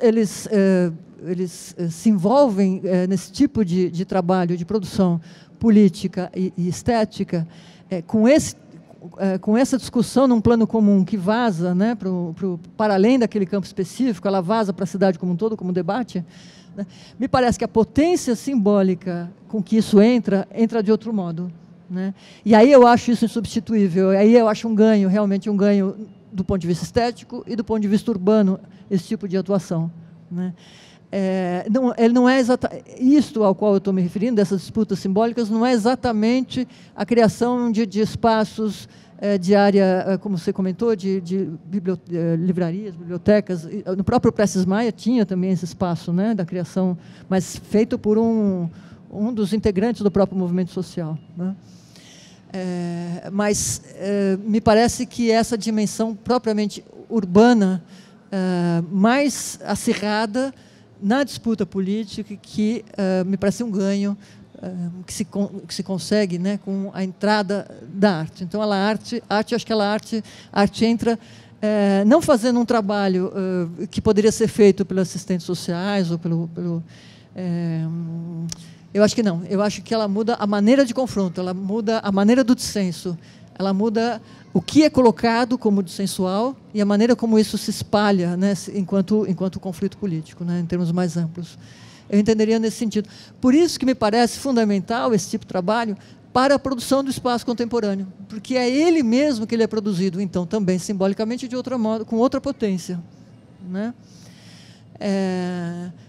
se envolvem nesse tipo de trabalho, de produção política e estética, com essa discussão num plano comum que vaza, né, para além daquele campo específico, ela vaza para a cidade como um todo, como debate, né, me parece que a potência simbólica com que isso entra de outro modo, né? E aí eu acho isso insubstituível, aí eu acho um ganho, realmente um ganho do ponto de vista estético e do ponto de vista urbano, esse tipo de atuação, né? Ele não é isto ao qual eu estou me referindo, dessas disputas simbólicas, não é exatamente a criação de espaços de área, como você comentou, de livrarias, bibliotecas. No próprio Prestes Maia tinha também esse espaço, né, da criação, mas feito por um dos integrantes do próprio movimento social, né? Mas me parece que essa dimensão propriamente urbana, mais acirrada na disputa política, que me parece um ganho que se consegue, né, com a entrada da arte. Então, a arte acho que a arte entra não fazendo um trabalho que poderia ser feito pelos assistentes sociais ou eu acho que não. Eu acho que ela muda a maneira de confronto, ela muda a maneira do dissenso, ela muda o que é colocado como dissensual e a maneira como isso se espalha, né, enquanto conflito político, né, em termos mais amplos. Eu entenderia nesse sentido. Por isso que me parece fundamental esse tipo de trabalho para a produção do espaço contemporâneo, porque é ele mesmo que ele é produzido, então, também simbolicamente de outro modo, com outra potência, né?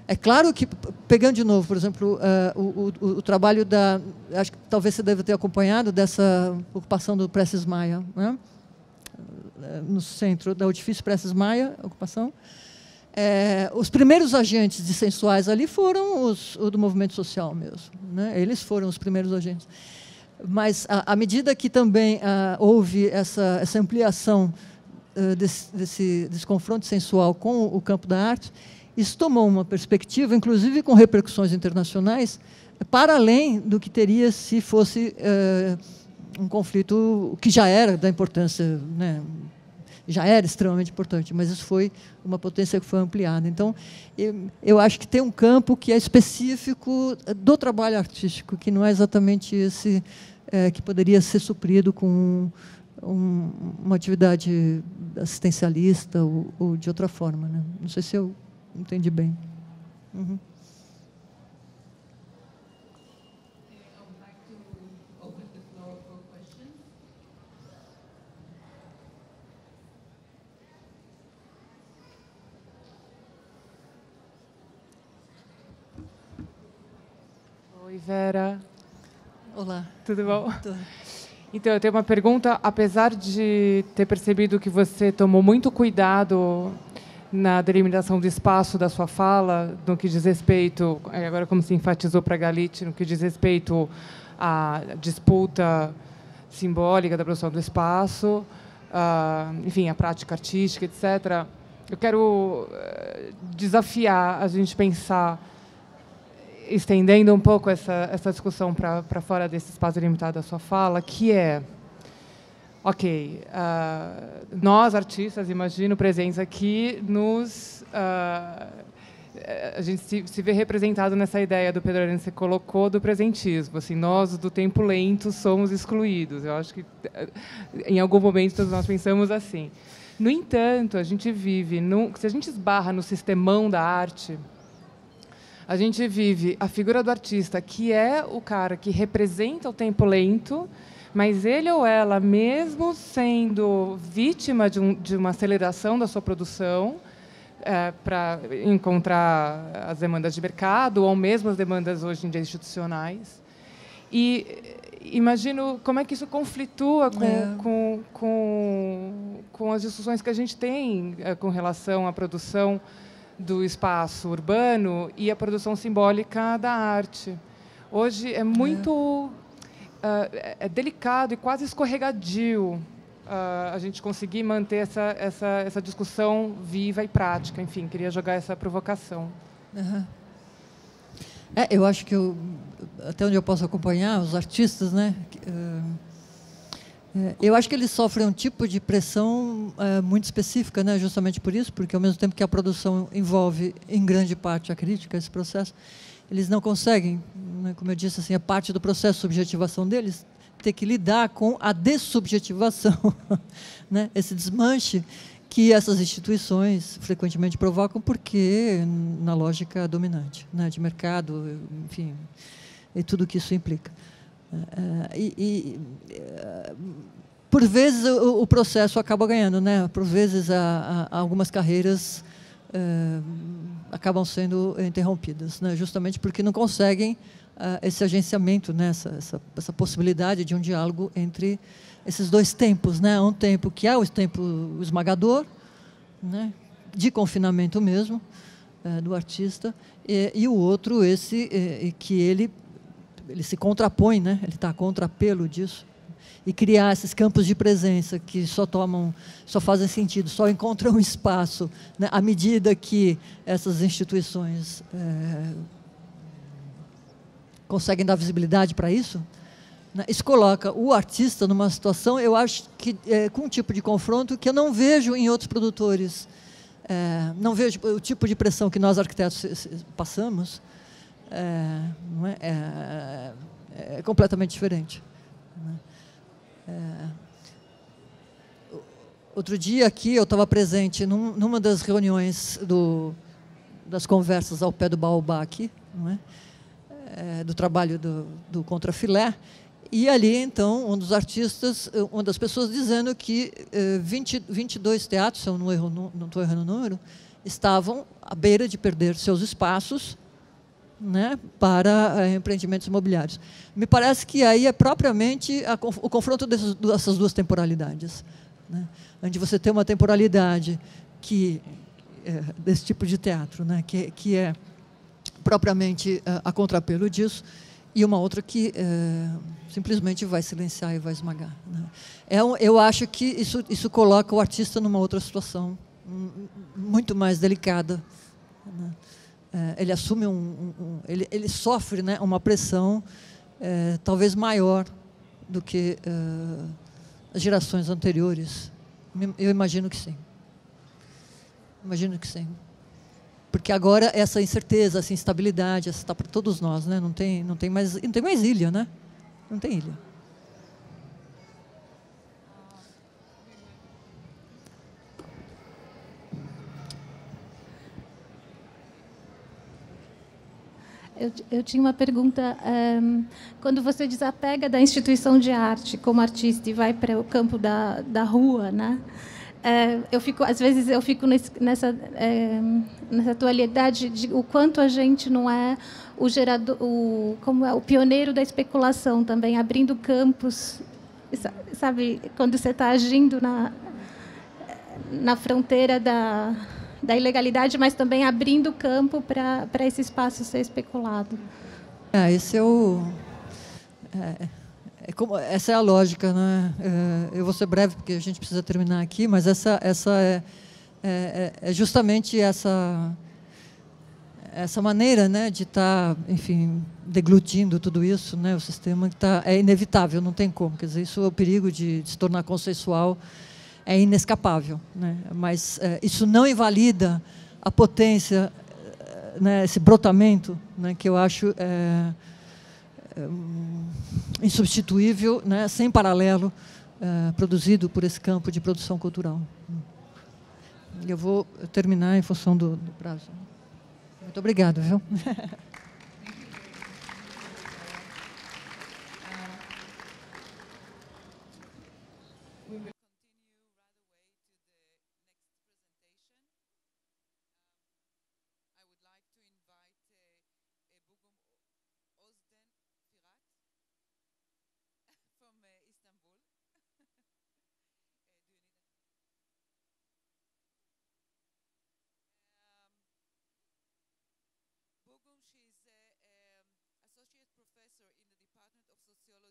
É claro que, pegando de novo, por exemplo, o trabalho acho que talvez você deve ter acompanhado dessa ocupação do Prestes Maia, né? No centro do edifício Prestes Maia, ocupação. Os primeiros agentes dissensuais ali foram os do movimento social mesmo, né? Eles foram os primeiros agentes. Mas, à medida que também houve essa ampliação desse confronto sensual com o campo da arte, isso tomou uma perspectiva, inclusive com repercussões internacionais, para além do que teria se fosse um conflito que já era da importância, né, já era extremamente importante, mas isso foi uma potência que foi ampliada. Então, eu acho que tem um campo que é específico do trabalho artístico, que não é exatamente esse que poderia ser suprido com uma atividade assistencialista ou de outra forma, né? Não sei se eu entendi bem. Uhum. Oi, Vera. Olá. Tudo bom? Tudo. Então, eu tenho uma pergunta. Apesar de ter percebido que você tomou muito cuidado na delimitação do espaço da sua fala, no que diz respeito, agora como se enfatizou para a Galite, no que diz respeito à disputa simbólica da produção do espaço, enfim, a prática artística, etc., eu quero desafiar a gente pensar, estendendo um pouco essa discussão para fora desse espaço limitado da sua fala, que é, ok, nós, artistas, imagino, presentes aqui, a gente se vê representado nessa ideia do Pedro Arana que você colocou do presentismo. Assim, nós, do tempo lento, somos excluídos. Eu acho que, em algum momento, todos nós pensamos assim. No entanto, a gente vive, se a gente esbarra no sistemão da arte, a gente vive a figura do artista, que é o cara que representa o tempo lento, mas ele ou ela, mesmo sendo vítima de uma aceleração da sua produção, para encontrar as demandas de mercado, ou mesmo as demandas hoje em dia institucionais. E imagino como é que isso conflitua com as discussões que a gente tem com relação à produção do espaço urbano e a produção simbólica da arte. Hoje é muito é delicado e quase escorregadio a gente conseguir manter essa discussão viva e prática. Enfim, queria jogar essa provocação. Uhum. Eu acho que até onde eu posso acompanhar os artistas, né? Eu acho que eles sofrem um tipo de pressão muito específica, né? Justamente por isso, porque ao mesmo tempo que a produção envolve em grande parte a crítica, esse processo, eles não conseguem, né? Como eu disse, assim, a parte do processo de subjetivação deles ter que lidar com a dessubjetivação, né? Esse desmanche que essas instituições frequentemente provocam, porque na lógica dominante, né, de mercado, enfim, e tudo que isso implica. Por vezes o processo acaba ganhando, né? Por vezes algumas carreiras acabam sendo interrompidas, né? Justamente porque não conseguem esse agenciamento, né? essa possibilidade de um diálogo entre esses dois tempos, né? Um tempo que é o tempo esmagador, né? De confinamento mesmo, do artista, e o outro que ele se contrapõe, né? Ele está a contrapelo disso, e criar esses campos de presença que só fazem sentido, só encontram espaço, né? À medida que essas instituições conseguem dar visibilidade para isso. Isso coloca o artista numa situação, eu acho, que com um tipo de confronto que eu não vejo em outros produtores. Não vejo o tipo de pressão que nós, arquitetos, passamos. Não é completamente diferente. Outro dia aqui eu estava presente numa das reuniões das conversas ao pé do Baobá aqui, não é? Do trabalho do Contrafilé. E ali, então, um dos artistas, uma das pessoas dizendo que 22 teatros, se eu não estou errando o número, estavam à beira de perder seus espaços, né, para empreendimentos imobiliários. Me parece que aí é propriamente o confronto dessas duas temporalidades, né, onde você tem uma temporalidade desse tipo de teatro, né, que é propriamente a contrapelo disso, e uma outra que simplesmente vai silenciar e vai esmagar, né? Eu acho que isso coloca o artista numa outra situação muito mais delicada, né? Ele assume ele sofre, né, uma pressão talvez maior do que as gerações anteriores. Eu imagino que sim. Imagino que sim. Porque agora essa incerteza, essa instabilidade, essa está para todos nós, né? Não tem mais ilha, né? Não tem ilha. Eu tinha uma pergunta. Quando você desapega da instituição de arte como artista e vai para o campo da rua, né? Às vezes eu fico nessa atualidade de o quanto a gente não é o gerador, o pioneiro da especulação também, abrindo campos, sabe, quando você está agindo na fronteira da ilegalidade, mas também abrindo campo para esse espaço ser especulado. Esse essa é a lógica, né? Eu vou ser breve porque a gente precisa terminar aqui, mas essa é justamente essa maneira, né, de estar, enfim, deglutindo tudo isso, né? O sistema que é inevitável, não tem como. Quer dizer, isso é o perigo de se tornar consensual, é inescapável, né? Mas isso não invalida a potência, né, esse brotamento, né, que eu acho insubstituível, né, sem paralelo, produzido por esse campo de produção cultural. Eu vou terminar em função do prazo. Muito obrigada, viu?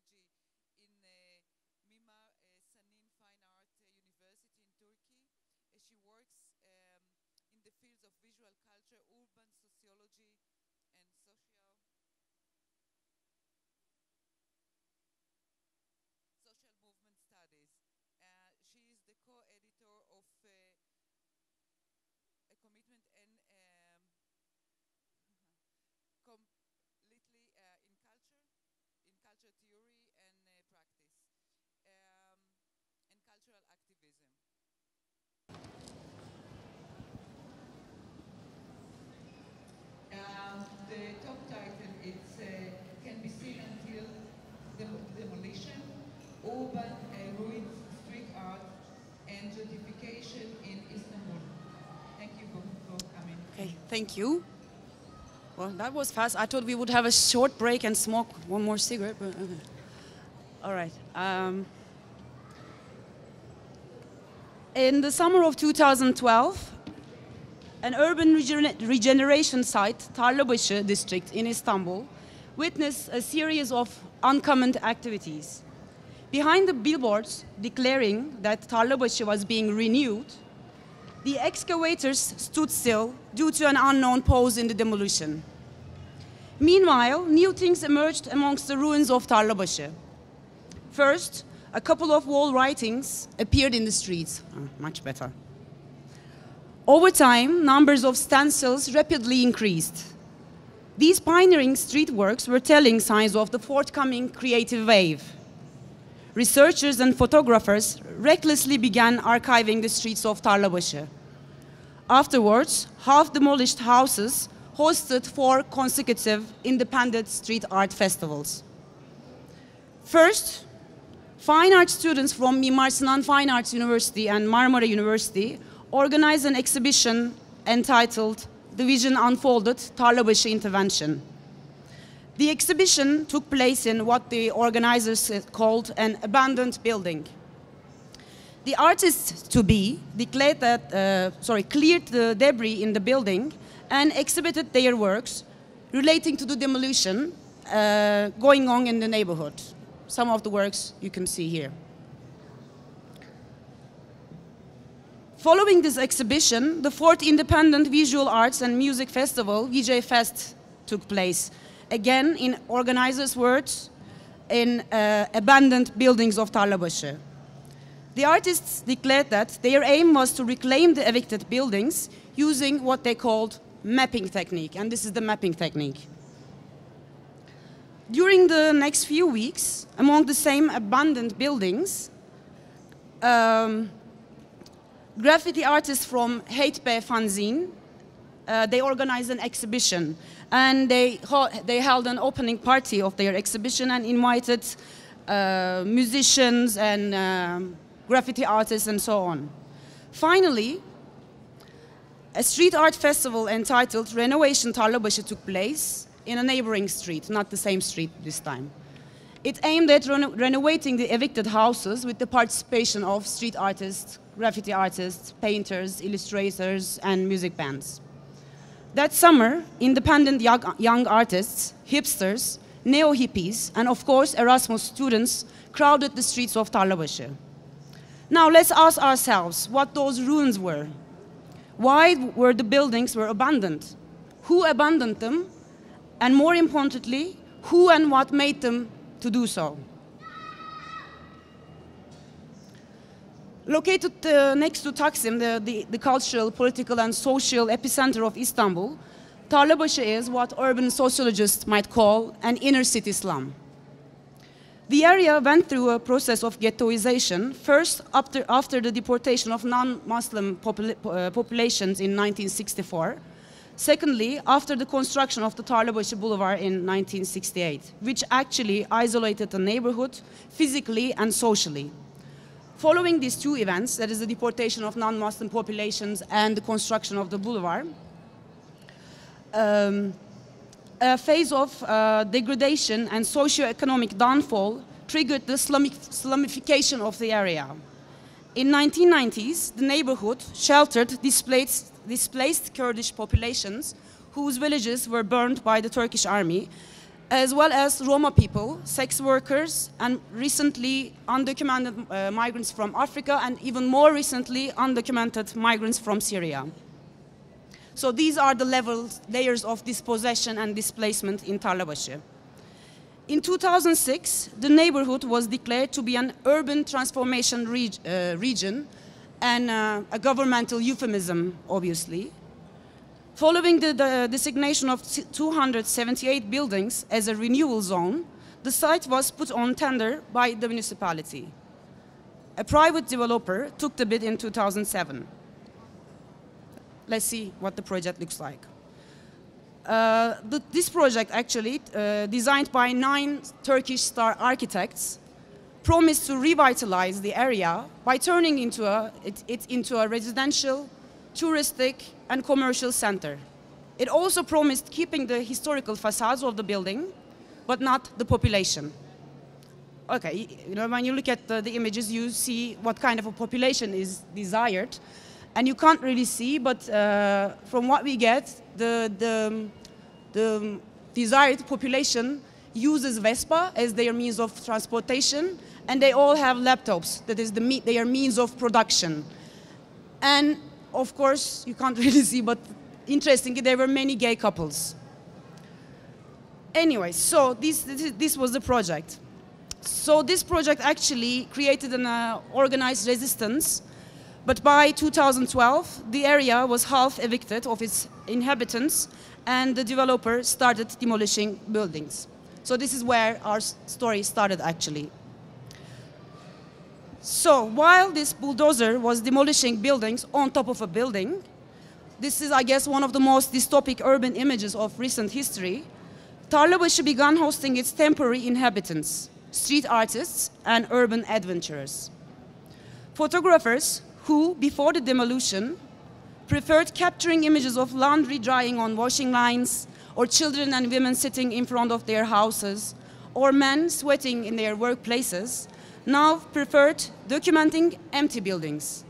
sociology in Mimar Sinan Fine Art University in Turkey. She works in the fields of visual culture, urban sociology, and social movement studies. She is the co-editor of a commitment and completely in culture theory and practice, and cultural activism. The top title can be seen until demolition, urban ruins, street art, and gentrification in Istanbul. Thank you for coming. Okay, thank you. Well, that was fast. I thought we would have a short break and smoke one more cigarette, but okay. All right. In the summer of 2012, an urban regeneration site, Tarlabaşı district in Istanbul, witnessed a series of uncommon activities. Behind the billboards declaring that Tarlabaşı was being renewed, the excavators stood still due to an unknown pause in the demolition. Meanwhile, new things emerged amongst the ruins of Tarlabaşı. First, a couple of wall writings appeared in the streets. Much better. Over time, numbers of stencils rapidly increased. These pioneering street works were telling signs of the forthcoming creative wave. Researchers and photographers recklessly began archiving the streets of Tarlabaşı. Afterwards, half-demolished houses hosted 4 consecutive independent street art festivals. First, fine art students from Mimar Sinan Fine Arts University and Marmara University organized an exhibition entitled The Vision Unfolded, Tarlabaşı Intervention. The exhibition took place in what the organizers called an abandoned building. The artists-to-be declared that, cleared the debris in the building and exhibited their works relating to the demolition going on in the neighborhood. Some of the works you can see here. Following this exhibition, the 4th Independent Visual Arts and Music Festival, VJ Fest, took place. Again, in organizers' words, in abandoned buildings of Tarlabaşı. The artists declared that their aim was to reclaim the evicted buildings using what they called mapping technique, and this is the mapping technique. During the next few weeks, among the same abandoned buildings, graffiti artists from Hate-Be Fanzine, they organized an exhibition, and they held an opening party of their exhibition and invited musicians and graffiti artists and so on. Finally, a street art festival entitled Renovation Tarlabaşı took place in a neighboring street, not the same street this time. It aimed at renovating the evicted houses with the participation of street artists, graffiti artists, painters, illustrators, and music bands. That summer, independent young artists, hipsters, neo-hippies, and of course Erasmus students crowded the streets of Tarlabaşı. Now let's ask ourselves what those ruins were. Why were the buildings abandoned? Who abandoned them? And more importantly, who and what made them to do so? Located next to Taksim, the cultural, political, and social epicenter of Istanbul, Tarlabaşı is what urban sociologists might call an inner-city slum. The area went through a process of ghettoization, first after the deportation of non-Muslim populations in 1964, secondly, after the construction of the Tarlabaşı Boulevard in 1968, which actually isolated the neighborhood physically and socially. Following these 2 events, that is the deportation of non-Muslim populations and the construction of the boulevard, a phase of degradation and socio-economic downfall triggered the Islamification of the area. In 1990s, the neighborhood sheltered displaced Kurdish populations whose villages were burned by the Turkish army, as well as Roma people, sex workers, and recently undocumented migrants from Africa, and even more recently undocumented migrants from Syria. So these are the layers of dispossession and displacement in Tarlabaşı. In 2006, the neighborhood was declared to be an urban transformation region, and a governmental euphemism, obviously. Following the designation of 278 buildings as a renewal zone, the site was put on tender by the municipality. A private developer took the bid in 2007. Let's see what the project looks like. This project, actually, designed by 9 Turkish star architects, promised to revitalize the area by turning it into a residential, touristic, and commercial center. It also promised keeping the historical facades of the building, but not the population. Okay, you know, when you look at the images, you see what kind of a population is desired, and you can't really see, but from what we get, the desired population uses Vespa as their means of transportation, and they all have laptops. That is their means of production. And of course, you can't really see, but interestingly, there were many gay couples. Anyway, so this was the project. So this project actually created an organized resistance, but by 2012, the area was half evicted of its inhabitants, and the developer started demolishing buildings. So this is where our story started, actually. So while this bulldozer was demolishing buildings on top of a building, this is, I guess, one of the most dystopic urban images of recent history, Tarlabaşı began hosting its temporary inhabitants, street artists, and urban adventurers. Photographers who, before the demolition, preferred capturing images of laundry drying on washing lines, or children and women sitting in front of their houses, or men sweating in their workplaces, now preferred documenting empty buildings.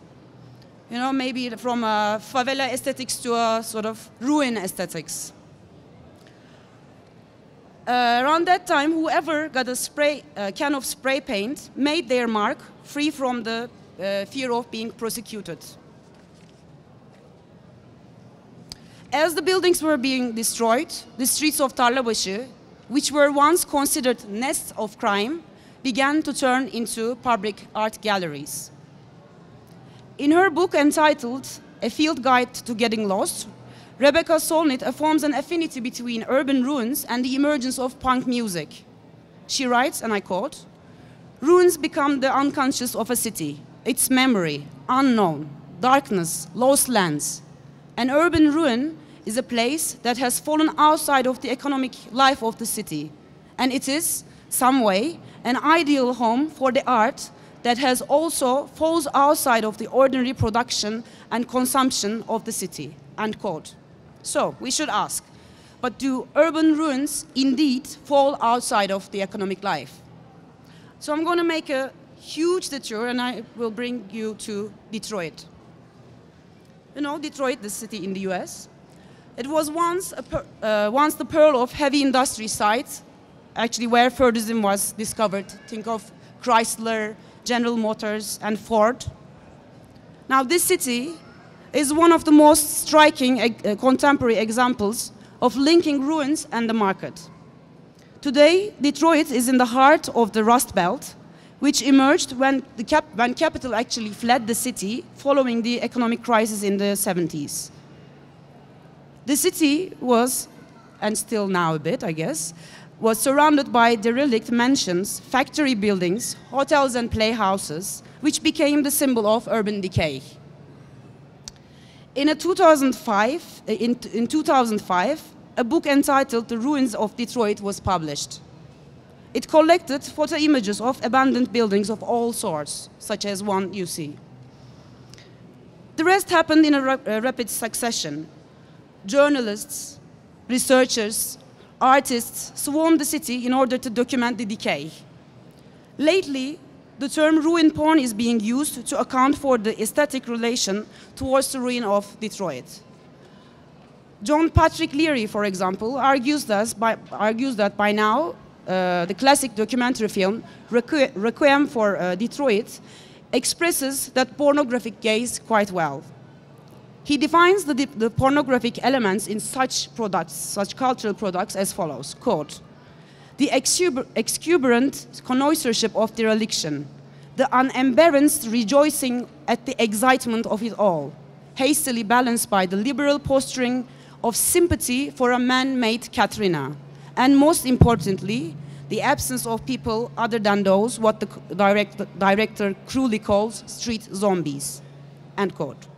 You know, maybe from favela aesthetics to a sort of ruin aesthetics. Around that time, whoever got a can of spray paint made their mark, free from the fear of being prosecuted. As the buildings were being destroyed, the streets of Tarlabaşı, which were once considered nests of crime, began to turn into public art galleries. In her book entitled A Field Guide to Getting Lost, Rebecca Solnit affirms an affinity between urban ruins and the emergence of punk music. She writes, and I quote, "Ruins become the unconscious of a city, its memory, unknown, darkness, lost lands. An urban ruin is a place that has fallen outside of the economic life of the city, and it is, some way, an ideal home for the art that has also falls outside of the ordinary production and consumption of the city," end quote. So we should ask, but do urban ruins indeed fall outside of the economic life? So I'm going to make a huge detour, and I will bring you to Detroit. You know, Detroit, the city in the US. It was once the pearl of heavy industry site, actually where Fordism was discovered. Think of Chrysler, General Motors, and Ford. Now, this city is one of the most striking contemporary examples of linking ruins and the market. Today, Detroit is in the heart of the Rust Belt, which emerged when capital actually fled the city following the economic crisis in the 70s. The city was, and still now a bit, I guess, was surrounded by derelict mansions, factory buildings, hotels and playhouses, which became the symbol of urban decay. In 2005, a book entitled The Ruins of Detroit was published. It collected photo images of abandoned buildings of all sorts, such as one you see. The rest happened in a rapid succession. Journalists, researchers, artists swarmed the city in order to document the decay. Lately, the term ruin porn is being used to account for the aesthetic relation towards the ruin of Detroit. John Patrick Leary, for example, argues that by now the classic documentary film Requiem for Detroit expresses that pornographic gaze quite well. He defines the pornographic elements in such products, such cultural products, as follows, quote, "The exuberant connoisseurship of dereliction, the unembarrassed rejoicing at the excitement of it all, hastily balanced by the liberal posturing of sympathy for a man-made Katrina, and most importantly, the absence of people other than those what the director cruelly calls street zombies," end quote.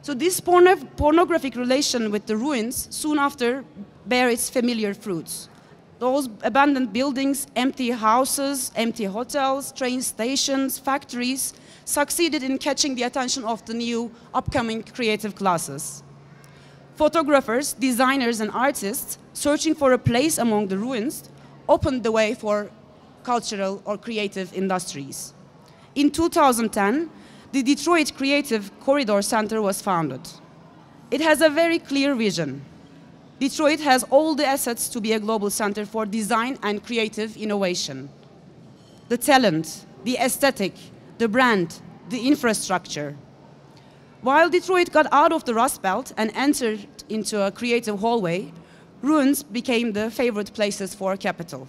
So this pornographic relation with the ruins soon after bear its familiar fruits. Those abandoned buildings, empty houses, empty hotels, train stations, factories succeeded in catching the attention of the new upcoming creative classes. Photographers, designers, and artists searching for a place among the ruins opened the way for cultural or creative industries. In 2010, the Detroit Creative Corridor Center was founded. It has a very clear vision. Detroit has all the assets to be a global center for design and creative innovation. The talent, the aesthetic, the brand, the infrastructure. While Detroit got out of the Rust Belt and entered into a creative hallway, ruins became the favorite places for capital.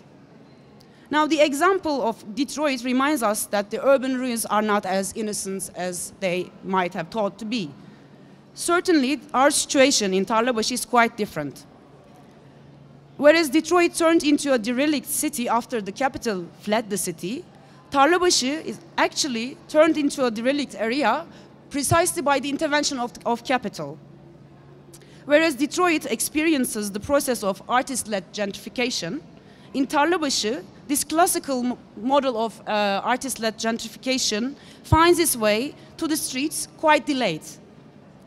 Now, the example of Detroit reminds us that the urban ruins are not as innocent as they might have thought to be. Certainly, our situation in Tarlabaşı is quite different. Whereas Detroit turned into a derelict city after the capital fled the city, Tarlabaşı is actually turned into a derelict area precisely by the intervention of capital. Whereas Detroit experiences the process of artist-led gentrification, in Tarlabaşı, this classical model of artist-led gentrification finds its way to the streets quite delayed.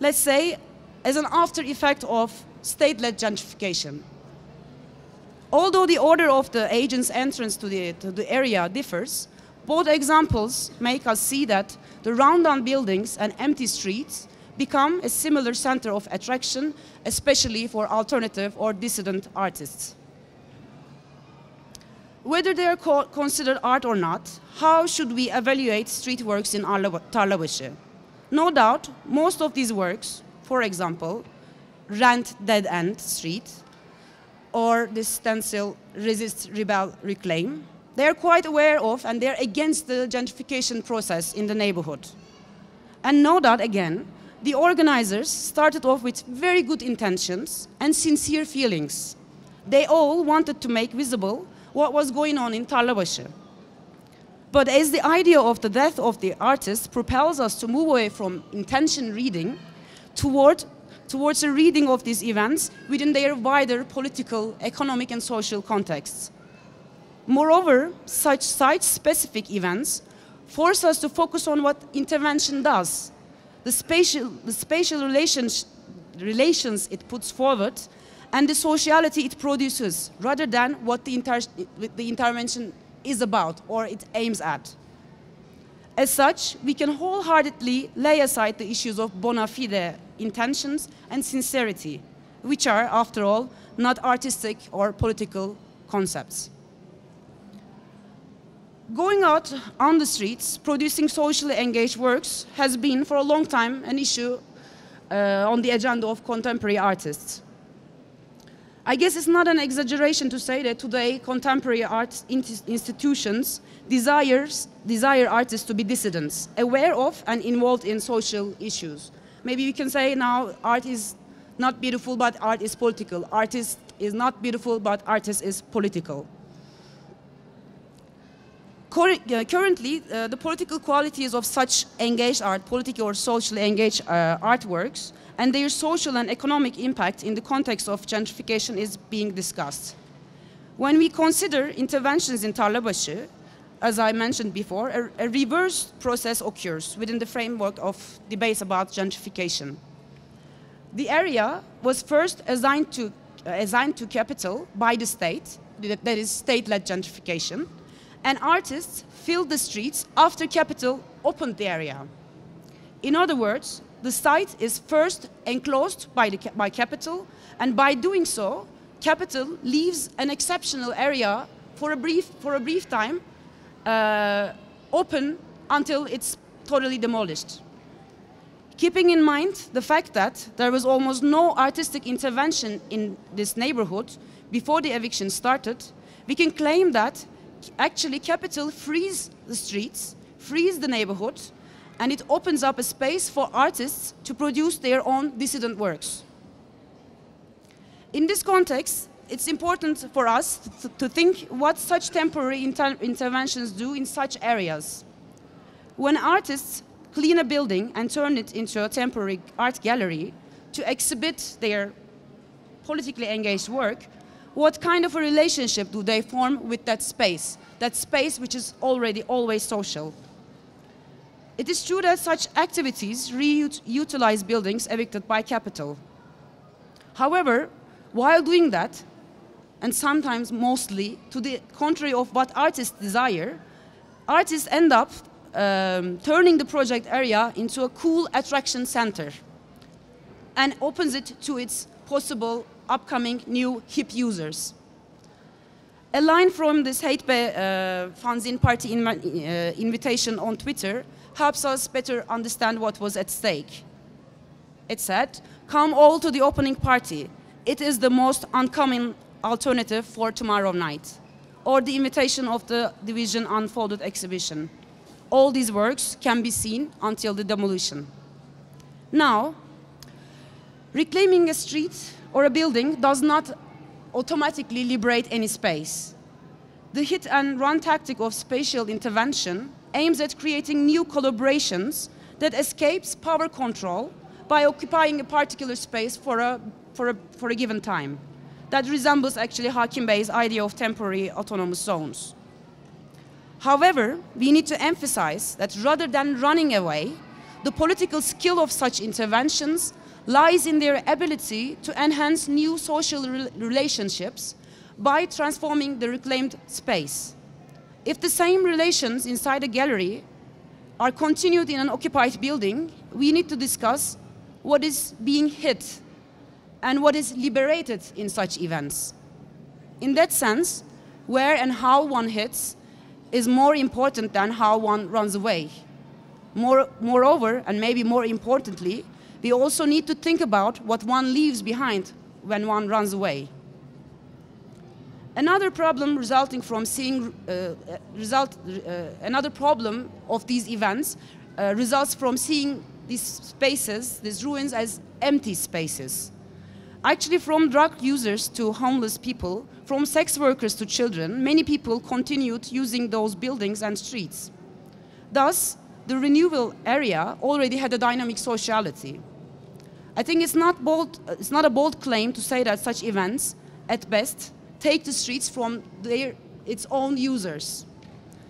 Let's say, as an after effect of state-led gentrification. Although the order of the agent's entrance to the area differs, both examples make us see that the rundown buildings and empty streets become a similar center of attraction, especially for alternative or dissident artists. Whether they are considered art or not, how should we evaluate street works in Tarlabaşı? No doubt, most of these works, for example, Rent Dead End Street, or the stencil Resist, Rebel, Reclaim, they are quite aware of and they're against the gentrification process in the neighborhood. And no doubt, again, the organizers started off with very good intentions and sincere feelings. They all wanted to make visible what was going on in Tarlabaşı. But as the idea of the death of the artist propels us to move away from intention reading towards a reading of these events within their wider political, economic, and social contexts. Moreover, such site-specific events force us to focus on what intervention does, the spatial relations it puts forward, and the sociality it produces, rather than what the intervention is about or it aims at. As such, we can wholeheartedly lay aside the issues of bona fide intentions and sincerity, which are, after all, not artistic or political concepts. Going out on the streets, producing socially engaged works has been for a long time an issue on the agenda of contemporary artists. I guess it's not an exaggeration to say that today contemporary art institutions desire artists to be dissidents, aware of and involved in social issues. Maybe we can say now art is not beautiful, but art is political. Artist is not beautiful, but artist is political. Currently, the political qualities of such engaged art, politically or socially engaged artworks, and their social and economic impact in the context of gentrification is being discussed. When we consider interventions in Tarlabaşı, as I mentioned before, a reverse process occurs within the framework of debates about gentrification. The area was first assigned to capital by the state, that is state-led gentrification, and artists filled the streets after capital opened the area. In other words, the site is first enclosed by capital, and by doing so, capital leaves an exceptional area for a brief time open until it's totally demolished. Keeping in mind the fact that there was almost no artistic intervention in this neighborhood before the eviction started, we can claim that actually capital frees the streets, frees the neighborhood, and it opens up a space for artists to produce their own dissident works. In this context, it's important for us to think what such temporary interventions do in such areas. When artists clean a building and turn it into a temporary art gallery to exhibit their politically engaged work, what kind of a relationship do they form with that space which is already always social? It is true that such activities reutilize buildings evicted by capital. However, while doing that, and sometimes mostly to the contrary of what artists desire, artists end up turning the project area into a cool attraction center and opens it to its possible upcoming new hip users. A line from this Heytbe fanzine party invitation on Twitter helps us better understand what was at stake. It said, "Come all to the opening party. It is the most uncommon alternative for tomorrow night." Or the invitation of the Division Unfolded exhibition. All these works can be seen until the demolition. Now, reclaiming a street or a building does not automatically liberate any space. The hit and run tactic of spatial intervention aims at creating new collaborations that escapes power control by occupying a particular space for a given time. That resembles actually Hakim Bey's idea of temporary autonomous zones. However, we need to emphasize that rather than running away, the political skill of such interventions lies in their ability to enhance new social relationships by transforming the reclaimed space. If the same relations inside a gallery are continued in an occupied building, we need to discuss what is being hit and what is liberated in such events. In that sense, where and how one hits is more important than how one runs away. Moreover, and maybe more importantly, we also need to think about what one leaves behind when one runs away. Another problem resulting from seeing another problem of these events results from seeing these spaces, these ruins, as empty spaces. Actually, from drug users to homeless people, from sex workers to children, many people continued using those buildings and streets. Thus, the renewal area already had a dynamic sociality. I think it's not a bold claim to say that such events, at best, take the streets from its own users.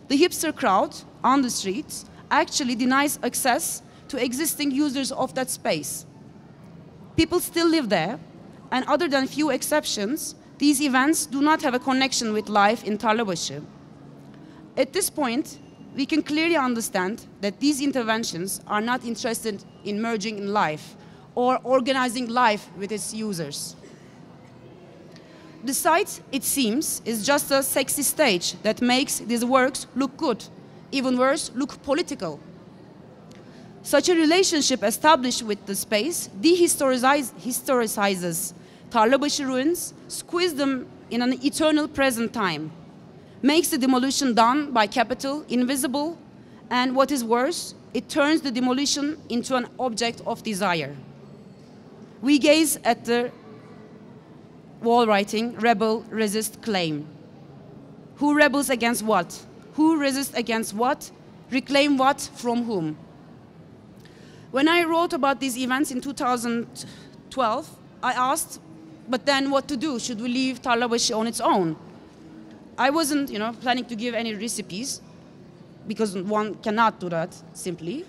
The hipster crowd on the streets actually denies access to existing users of that space. People still live there, and other than few exceptions, these events do not have a connection with life in Tarlabaşı. At this point, we can clearly understand that these interventions are not interested in merging in life or organizing life with its users. The site, it seems, is just a sexy stage that makes these works look good, even worse, look political. Such a relationship established with the space dehistoricizes Tarlabaşı ruins, squeezes them in an eternal present time, makes the demolition done by capital invisible, and what is worse, it turns the demolition into an object of desire. We gaze at the wall writing, "Rebel, resist, claim." Who rebels against what? Who resists against what? Reclaim what from whom? When I wrote about these events in 2012, I asked, but then what to do? Should we leave Tarlabaşı on its own? I wasn't, planning to give any recipes, because one cannot do that simply.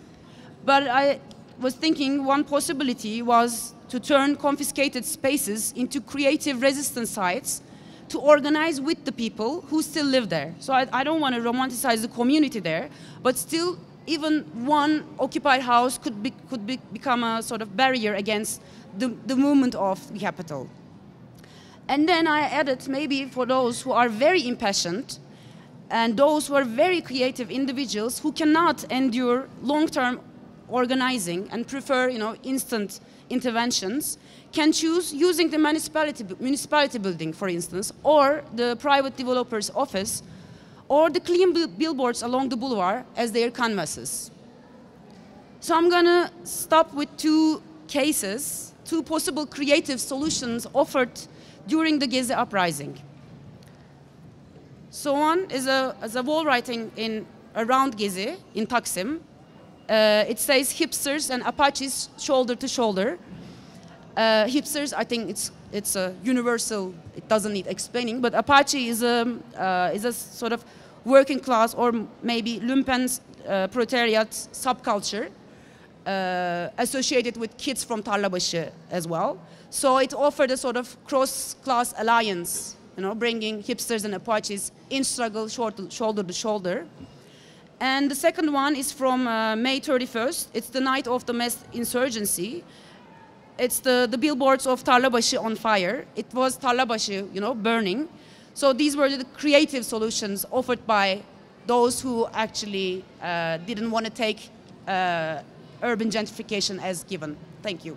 But I was thinking one possibility was to turn confiscated spaces into creative resistance sites to organize with the people who still live there. So I don't want to romanticize the community there, but still even one occupied house could become a sort of barrier against the movement of the capital. And then I added, maybe for those who are very impassioned and those who are very creative individuals who cannot endure long-term organizing and prefer, instant interventions, can choose using the municipality building, for instance, or the private developer's office, or the clean billboards along the boulevard as their canvases. So I'm gonna stop with two cases, two possible creative solutions offered during the Gezi uprising. So one is a wall writing around Gezi in Taksim. It says hipsters and Apaches shoulder to shoulder. Hipsters, I think it's a universal, it doesn't need explaining, but Apache is a sort of working class or maybe lumpen proletariat subculture associated with kids from Tarlabaşı as well. So it offered a sort of cross-class alliance, bringing hipsters and Apaches in struggle shoulder to shoulder. And the second one is from May 31st. It's the night of the mass insurgency. It's the billboards of Tarlabaşı on fire. It was Tarlabaşı, burning. So these were the creative solutions offered by those who actually didn't want to take urban gentrification as given. Thank you.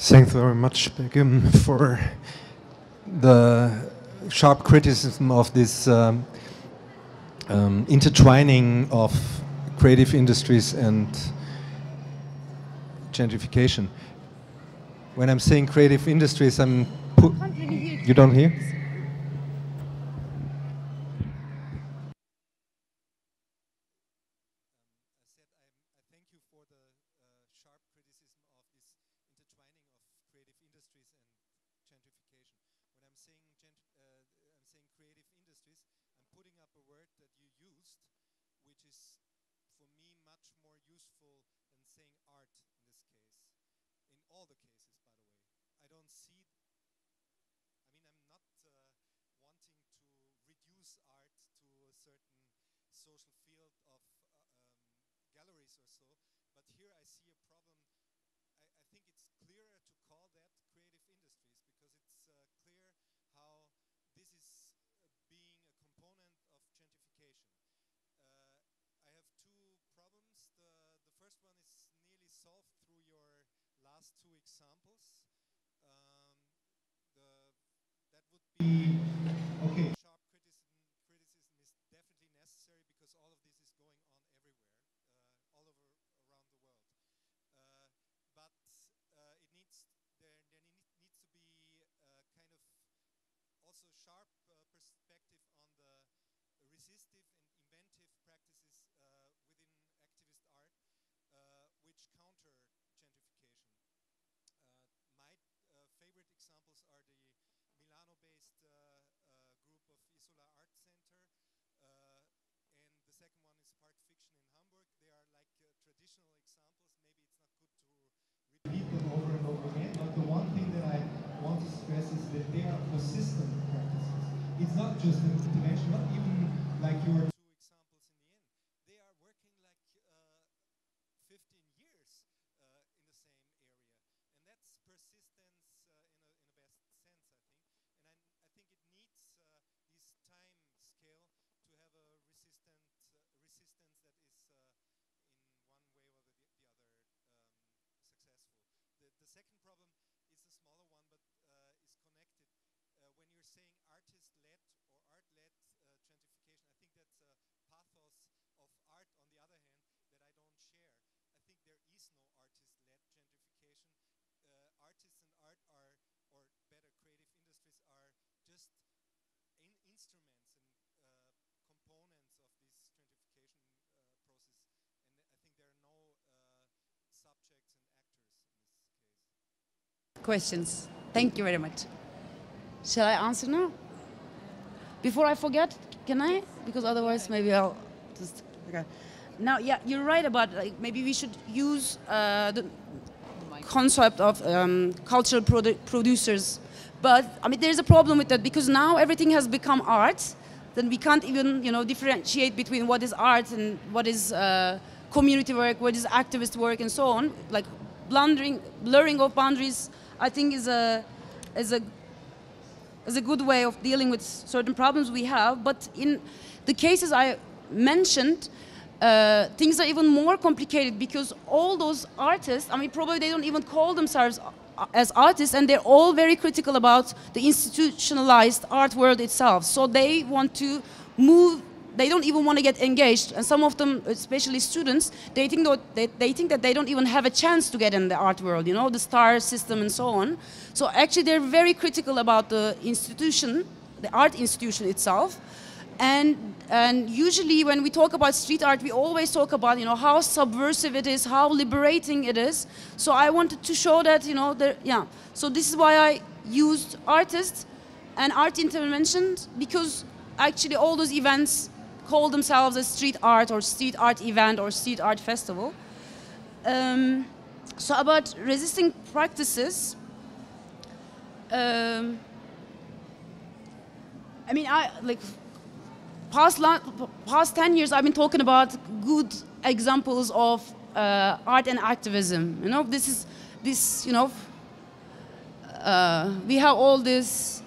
Thanks very much, Begum, for the sharp criticism of this intertwining of creative industries and gentrification. When I'm saying creative industries, you don't hear? It's not just an intervention, not even like your two examples in the end. They are working like 15 years in the same area. And that's persistence in a best sense, I think. And I think it needs this time scale to have a resistance that is in one way or the other successful. The second problem is a smaller one, but is connected. When you're saying artist-led or art-led gentrification, I think that's questions. Thank you very much. Shall I answer now? Before I forget, can I? Because otherwise maybe I'll just... Okay. Now, yeah, you're right about like, maybe we should use the concept of cultural producers. But I mean, there's a problem with that because now everything has become art. Then we can't even, differentiate between what is art and what is community work, what is activist work, and so on. Like blurring of boundaries, I think is a good way of dealing with certain problems we have. But in the cases I mentioned, things are even more complicated because all those artists, I mean, probably they don't even call themselves as artists, and they're all very critical about the institutionalized art world itself. So they want to move, they don't even want to get engaged. And some of them, especially students, they think that they don't even have a chance to get in the art world, the star system and so on. So actually they're very critical about the institution, the art institution itself. And usually when we talk about street art, we always talk about, how subversive it is, how liberating it is. So I wanted to show that, So this is why I used artists and art interventions, because actually all those events call themselves a street art or street art event or street art festival. So about resisting practices, I mean, past 10 years, I've been talking about good examples of art and activism. We have all these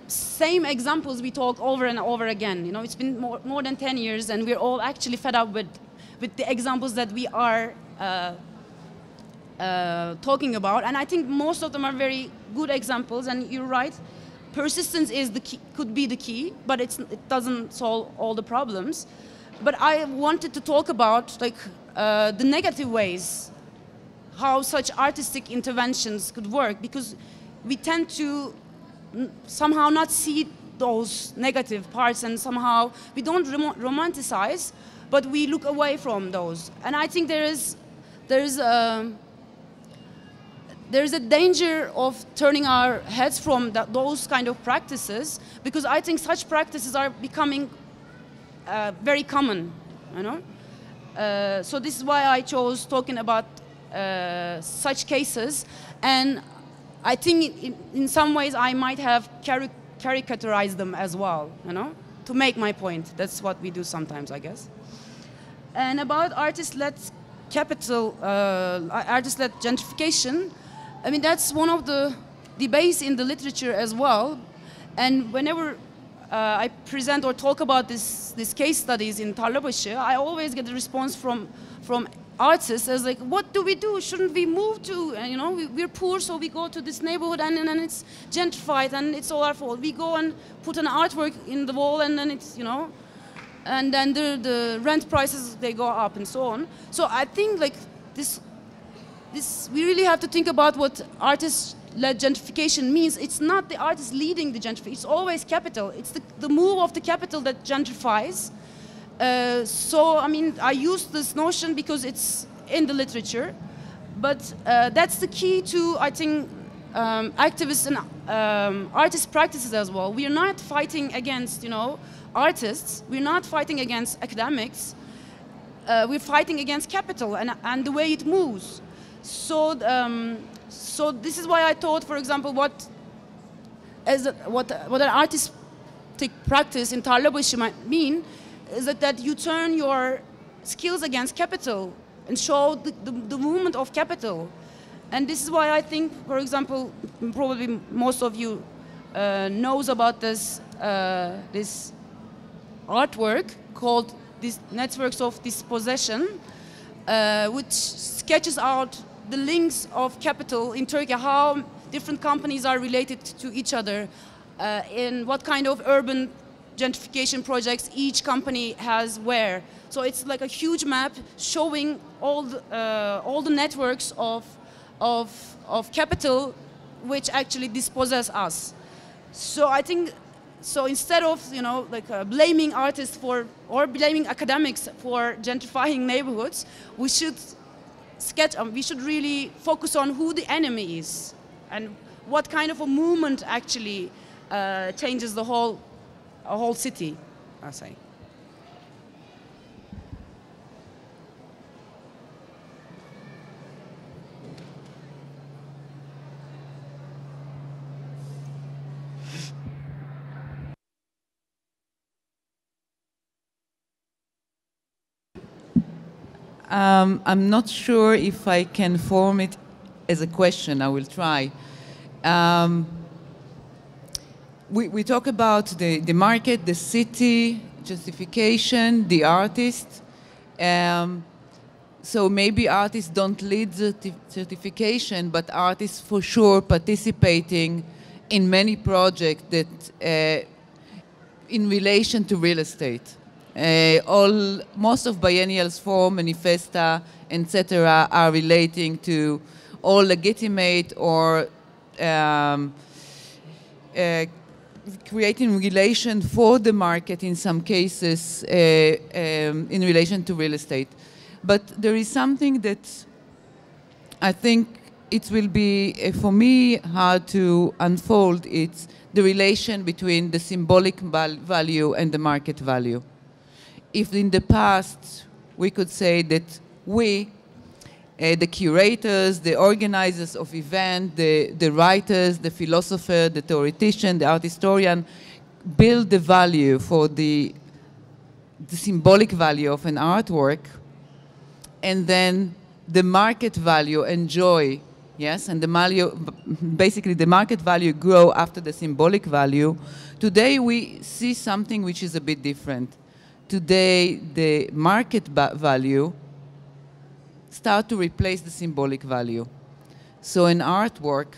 same examples we talk over and over again. It's been more than 10 years, and we're all actually fed up with the examples that we are talking about. And I think most of them are very good examples, and you're right. Persistence is the key, could be the key, but it doesn't solve all the problems. But I wanted to talk about the negative ways, how such artistic interventions could work, because we tend to somehow not see those negative parts, and somehow we don't romanticize, but we look away from those. And I think there is a danger of turning our heads from those kind of practices, because I think such practices are becoming very common, So this is why I chose talking about such cases, and I think in some ways I might have caricaturized them as well, to make my point. That's what we do sometimes, I guess. And about artist-led capital, artist-led gentrification, I mean, that's one of the debates in the literature as well. And whenever I present or talk about these case studies in Tarlabaşı, I always get a response from artists as like, what do we do? Shouldn't we move to, we're poor, so we go to this neighborhood and then it's gentrified and it's all our fault. We go and put an artwork in the wall and then it's, and then the rent prices, they go up and so on. So I think we really have to think about what artist-led gentrification means. It's not the artist leading the gentrification. It's always capital. It's the move of the capital that gentrifies. So, I mean, I use this notion because it's in the literature. But that's the key to, I think, activists and artist practices as well. We are not fighting against, artists. We're not fighting against academics. We're fighting against capital and the way it moves. So this is why I thought, for example, what an artistic practice in Tarlabaşı might mean is that you turn your skills against capital and show the movement of capital. And this is why I think, for example, probably most of you knows about this artwork called "These Networks of Dispossession," which sketches out the links of capital in Turkey, how different companies are related to each other, in what kind of urban gentrification projects each company has where. So it's like a huge map showing all the networks of capital which actually dispossess us. So I think, so instead of blaming artists or blaming academics for gentrifying neighborhoods, we should really focus on who the enemy is. and what kind of a movement actually changes the whole city, I say. I'm not sure if I can form it as a question. I will try. We talk about the market, the city, justification, the artist. So maybe artists don't lead the certification, but artists for sure participating in many projects that in relation to real estate. Most of biennials, Forum, Manifesta, etc., are relating to all legitimate or creating relation for the market in some cases in relation to real estate. But there is something that I think it will be, for me, hard to unfold. It's the relation between the symbolic value and the market value. If in the past we could say that we, the curators, the organizers of events, the writers, the philosopher, the theoretician, the art historian, build the value for the symbolic value of an artwork, and then the market value enjoy, yes, and the value, basically the market value grow after the symbolic value. Today we see something which is a bit different. Today the market value start to replace the symbolic value. So an artwork,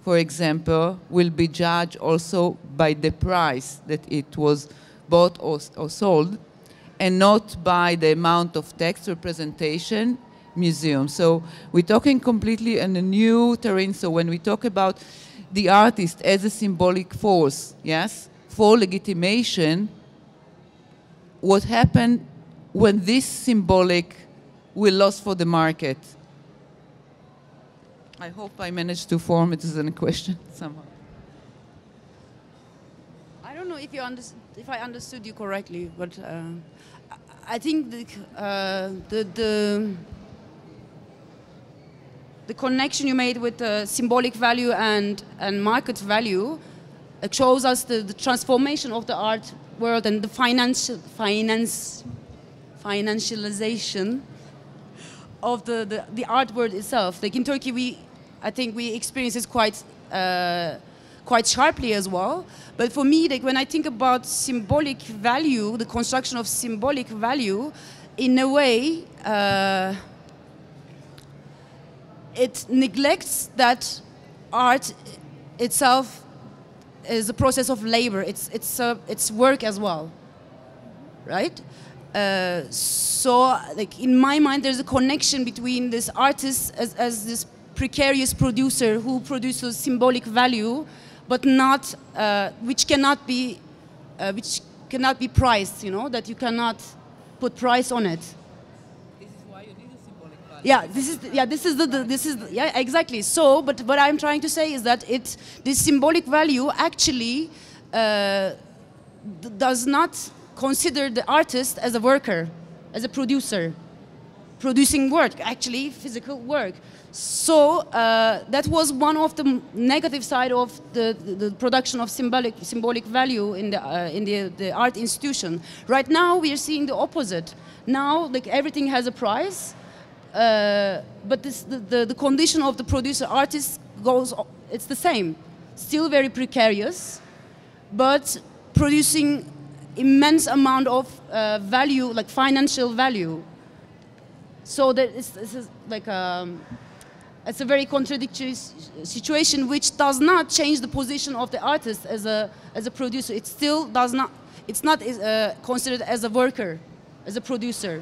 for example, will be judged also by the price that it was bought or sold, and not by the amount of text representation museum. So we're talking completely in a new terrain. So when we talk about the artist as a symbolic force, yes, for legitimation, what happened when this symbolic will lose for the market? I hope I managed to form it as a question somehow. I don't know if I understood you correctly, but I think the connection you made with symbolic value and market value shows us the transformation of the art world and the financialization of the art world itself. Like in Turkey, I think we experience this quite sharply as well. But for me, like when I think about symbolic value, the construction of symbolic value, in a way, it neglects that art itself is a process of labor. It's work as well, right? So, like in my mind, there's a connection between this artist as this precarious producer who produces symbolic value, but not which cannot be priced. You know, that you cannot put price on it. This is why you need a symbolic value. Yeah, this is exactly. So, but what I'm trying to say is that this symbolic value actually does not consider the artist as a worker, as a producer, producing work, actually physical work. So that was one of the negative side of the production of symbolic value in the art institution. Right now we are seeing the opposite. Now, like everything has a price, but the condition of the producer artist it's the same, still very precarious, but producing immense amount of value, like financial value. So that this is like it's a very contradictory situation, which does not change the position of the artist as a producer. It still does not. It's not considered as a worker, as a producer.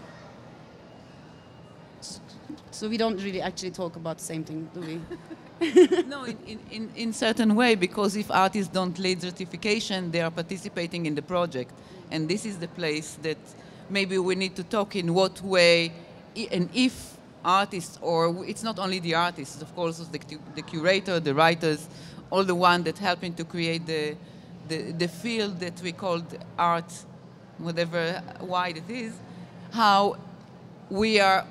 So we don't really actually talk about the same thing, do we? No, in certain way, because if artists don't lead certification, they are participating in the project. And this is the place that maybe we need to talk in what way, and if artists, or it's not only the artists, of course, the curator, the writers, all the one that helping to create the field that we called art, whatever wide it is, how we are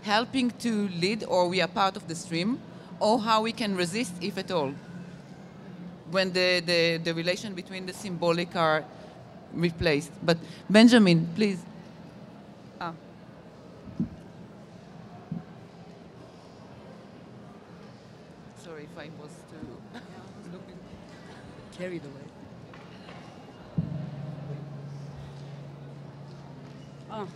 helping to lead, or we are part of the stream, or how we can resist, if at all, when the relation between the symbolic are replaced. But Benjamin, please. Sorry if I was too carried away. Oh.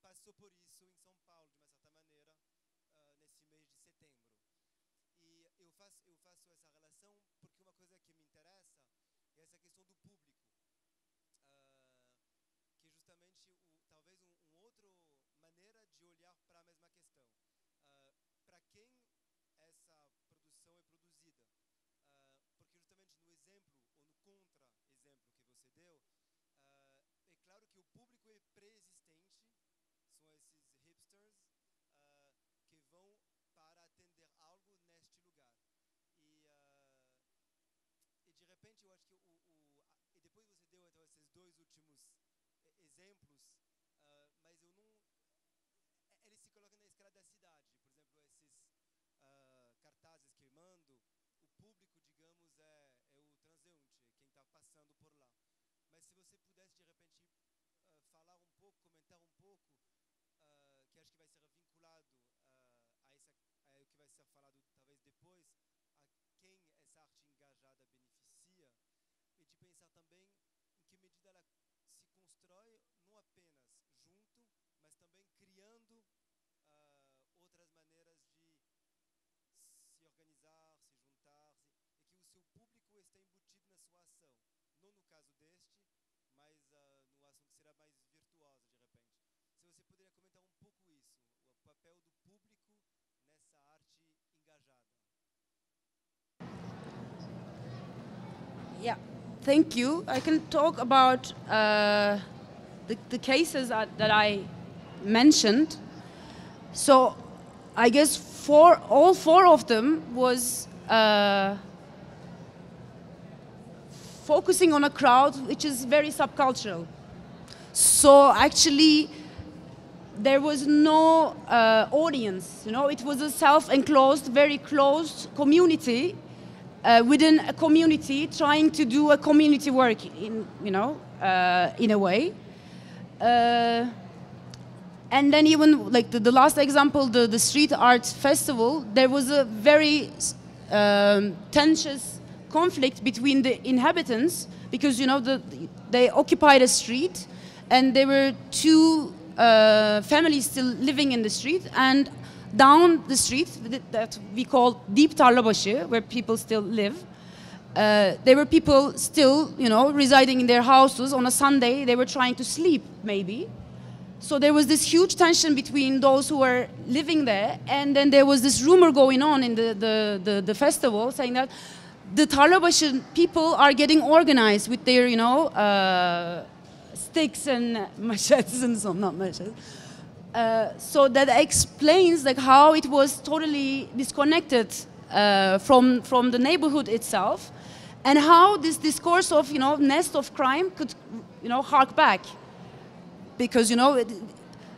Passou por isso em São Paulo, de uma certa maneira, nesse mês de setembro. E eu faço essa relação porque uma coisa que me interessa é essa questão do público, que justamente talvez outra maneira de olhar para a mesma questão. Para quem essa produção é produzida? Porque justamente no exemplo, ou no contra-exemplo que você deu, é claro que o público é pré-existente, são esses hipsters que vão para atender algo neste lugar. E de repente eu acho que e depois você deu então esses dois últimos exemplos, mas eu não, eles se colocam na escala da cidade. Por exemplo, esses cartazes queimando, o público, digamos, é o transeunte, quem está passando por lá. Mas se você pudesse de repente falar um pouco, comentar um pouco, que acho que vai ser vinculado a o que vai ser falado talvez depois, a quem essa arte engajada beneficia, e de pensar também em que medida ela se constrói não apenas junto, mas também criando outras maneiras de se organizar, se juntar, e que o seu público está embutido na sua ação, não no caso deste, mas numa ação que será mais virtuosa de repente. Se você poderia comentar um pouco isso, o papel do público nessa arte engajada. Yeah, thank you. I can talk about the cases that I mentioned. So I guess all four of them was focusing on a crowd which is very subcultural. So actually there was no audience, you know, it was a self-enclosed, very closed community within a community trying to do a community work in, you know, in a way. And then even like the last example, the street art festival, there was a very tense conflict between the inhabitants because, you know, they occupied a street and there were two families still living in the street, and down the street that we call Deep Tarlabaşı, where people still live, there were people still, you know, residing in their houses on a Sunday. They were trying to sleep, maybe. So there was this huge tension between those who were living there, and then there was this rumor going on in the festival saying that the Tarlabaşı people are getting organized with their, you know, sticks and machetes and so, not machetes. So that explains like how it was totally disconnected from the neighborhood itself, and how this discourse of, you know, nest of crime could, you know, hark back. Because, you know,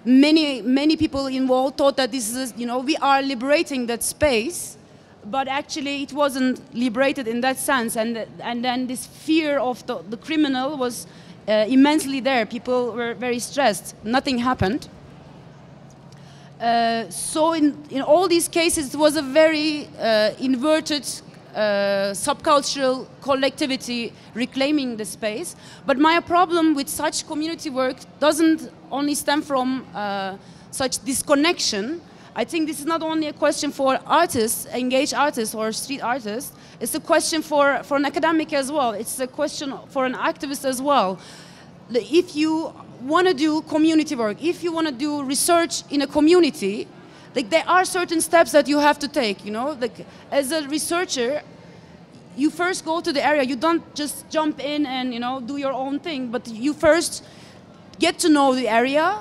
many people involved thought that this is, you know, we are liberating that space, but actually it wasn't liberated in that sense, and then this fear of the criminal was immensely there. People were very stressed. Nothing happened. So in all these cases, it was a very inverted subcultural collectivity reclaiming the space. But my problem with such community work doesn't only stem from such disconnection. I think this is not only a question for artists, engaged artists or street artists, it's a question for an academic as well. It's a question for an activist as well. If you want to do community work, if you want to do research in a community, like there are certain steps that you have to take, you know, like as a researcher, you first go to the area, you don't just jump in and, you know, do your own thing, but you first get to know the area,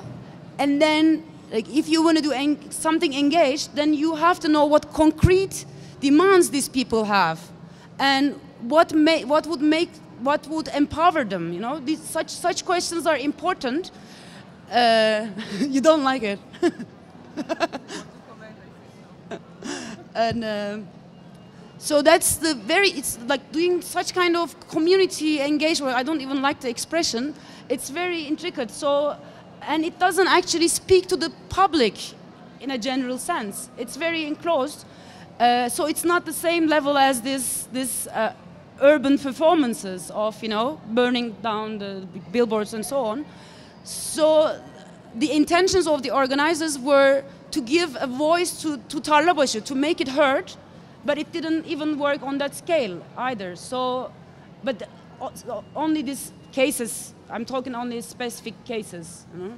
and then like if you want to do something engaged, then you have to know what concrete demands these people have, and what would empower them, you know. Such questions are important. You don't like it. And so that's it's like doing such kind of community engagement. I don't even like the expression. It's very intricate. So, and it doesn't actually speak to the public in a general sense. It's very enclosed. So it's not the same level as this urban performances of, you know, burning down the billboards and so on. So the intentions of the organizers were to give a voice to Tarlabaşı, to make it heard, but it didn't even work on that scale either. So, but only these cases, I'm talking only specific cases, you know?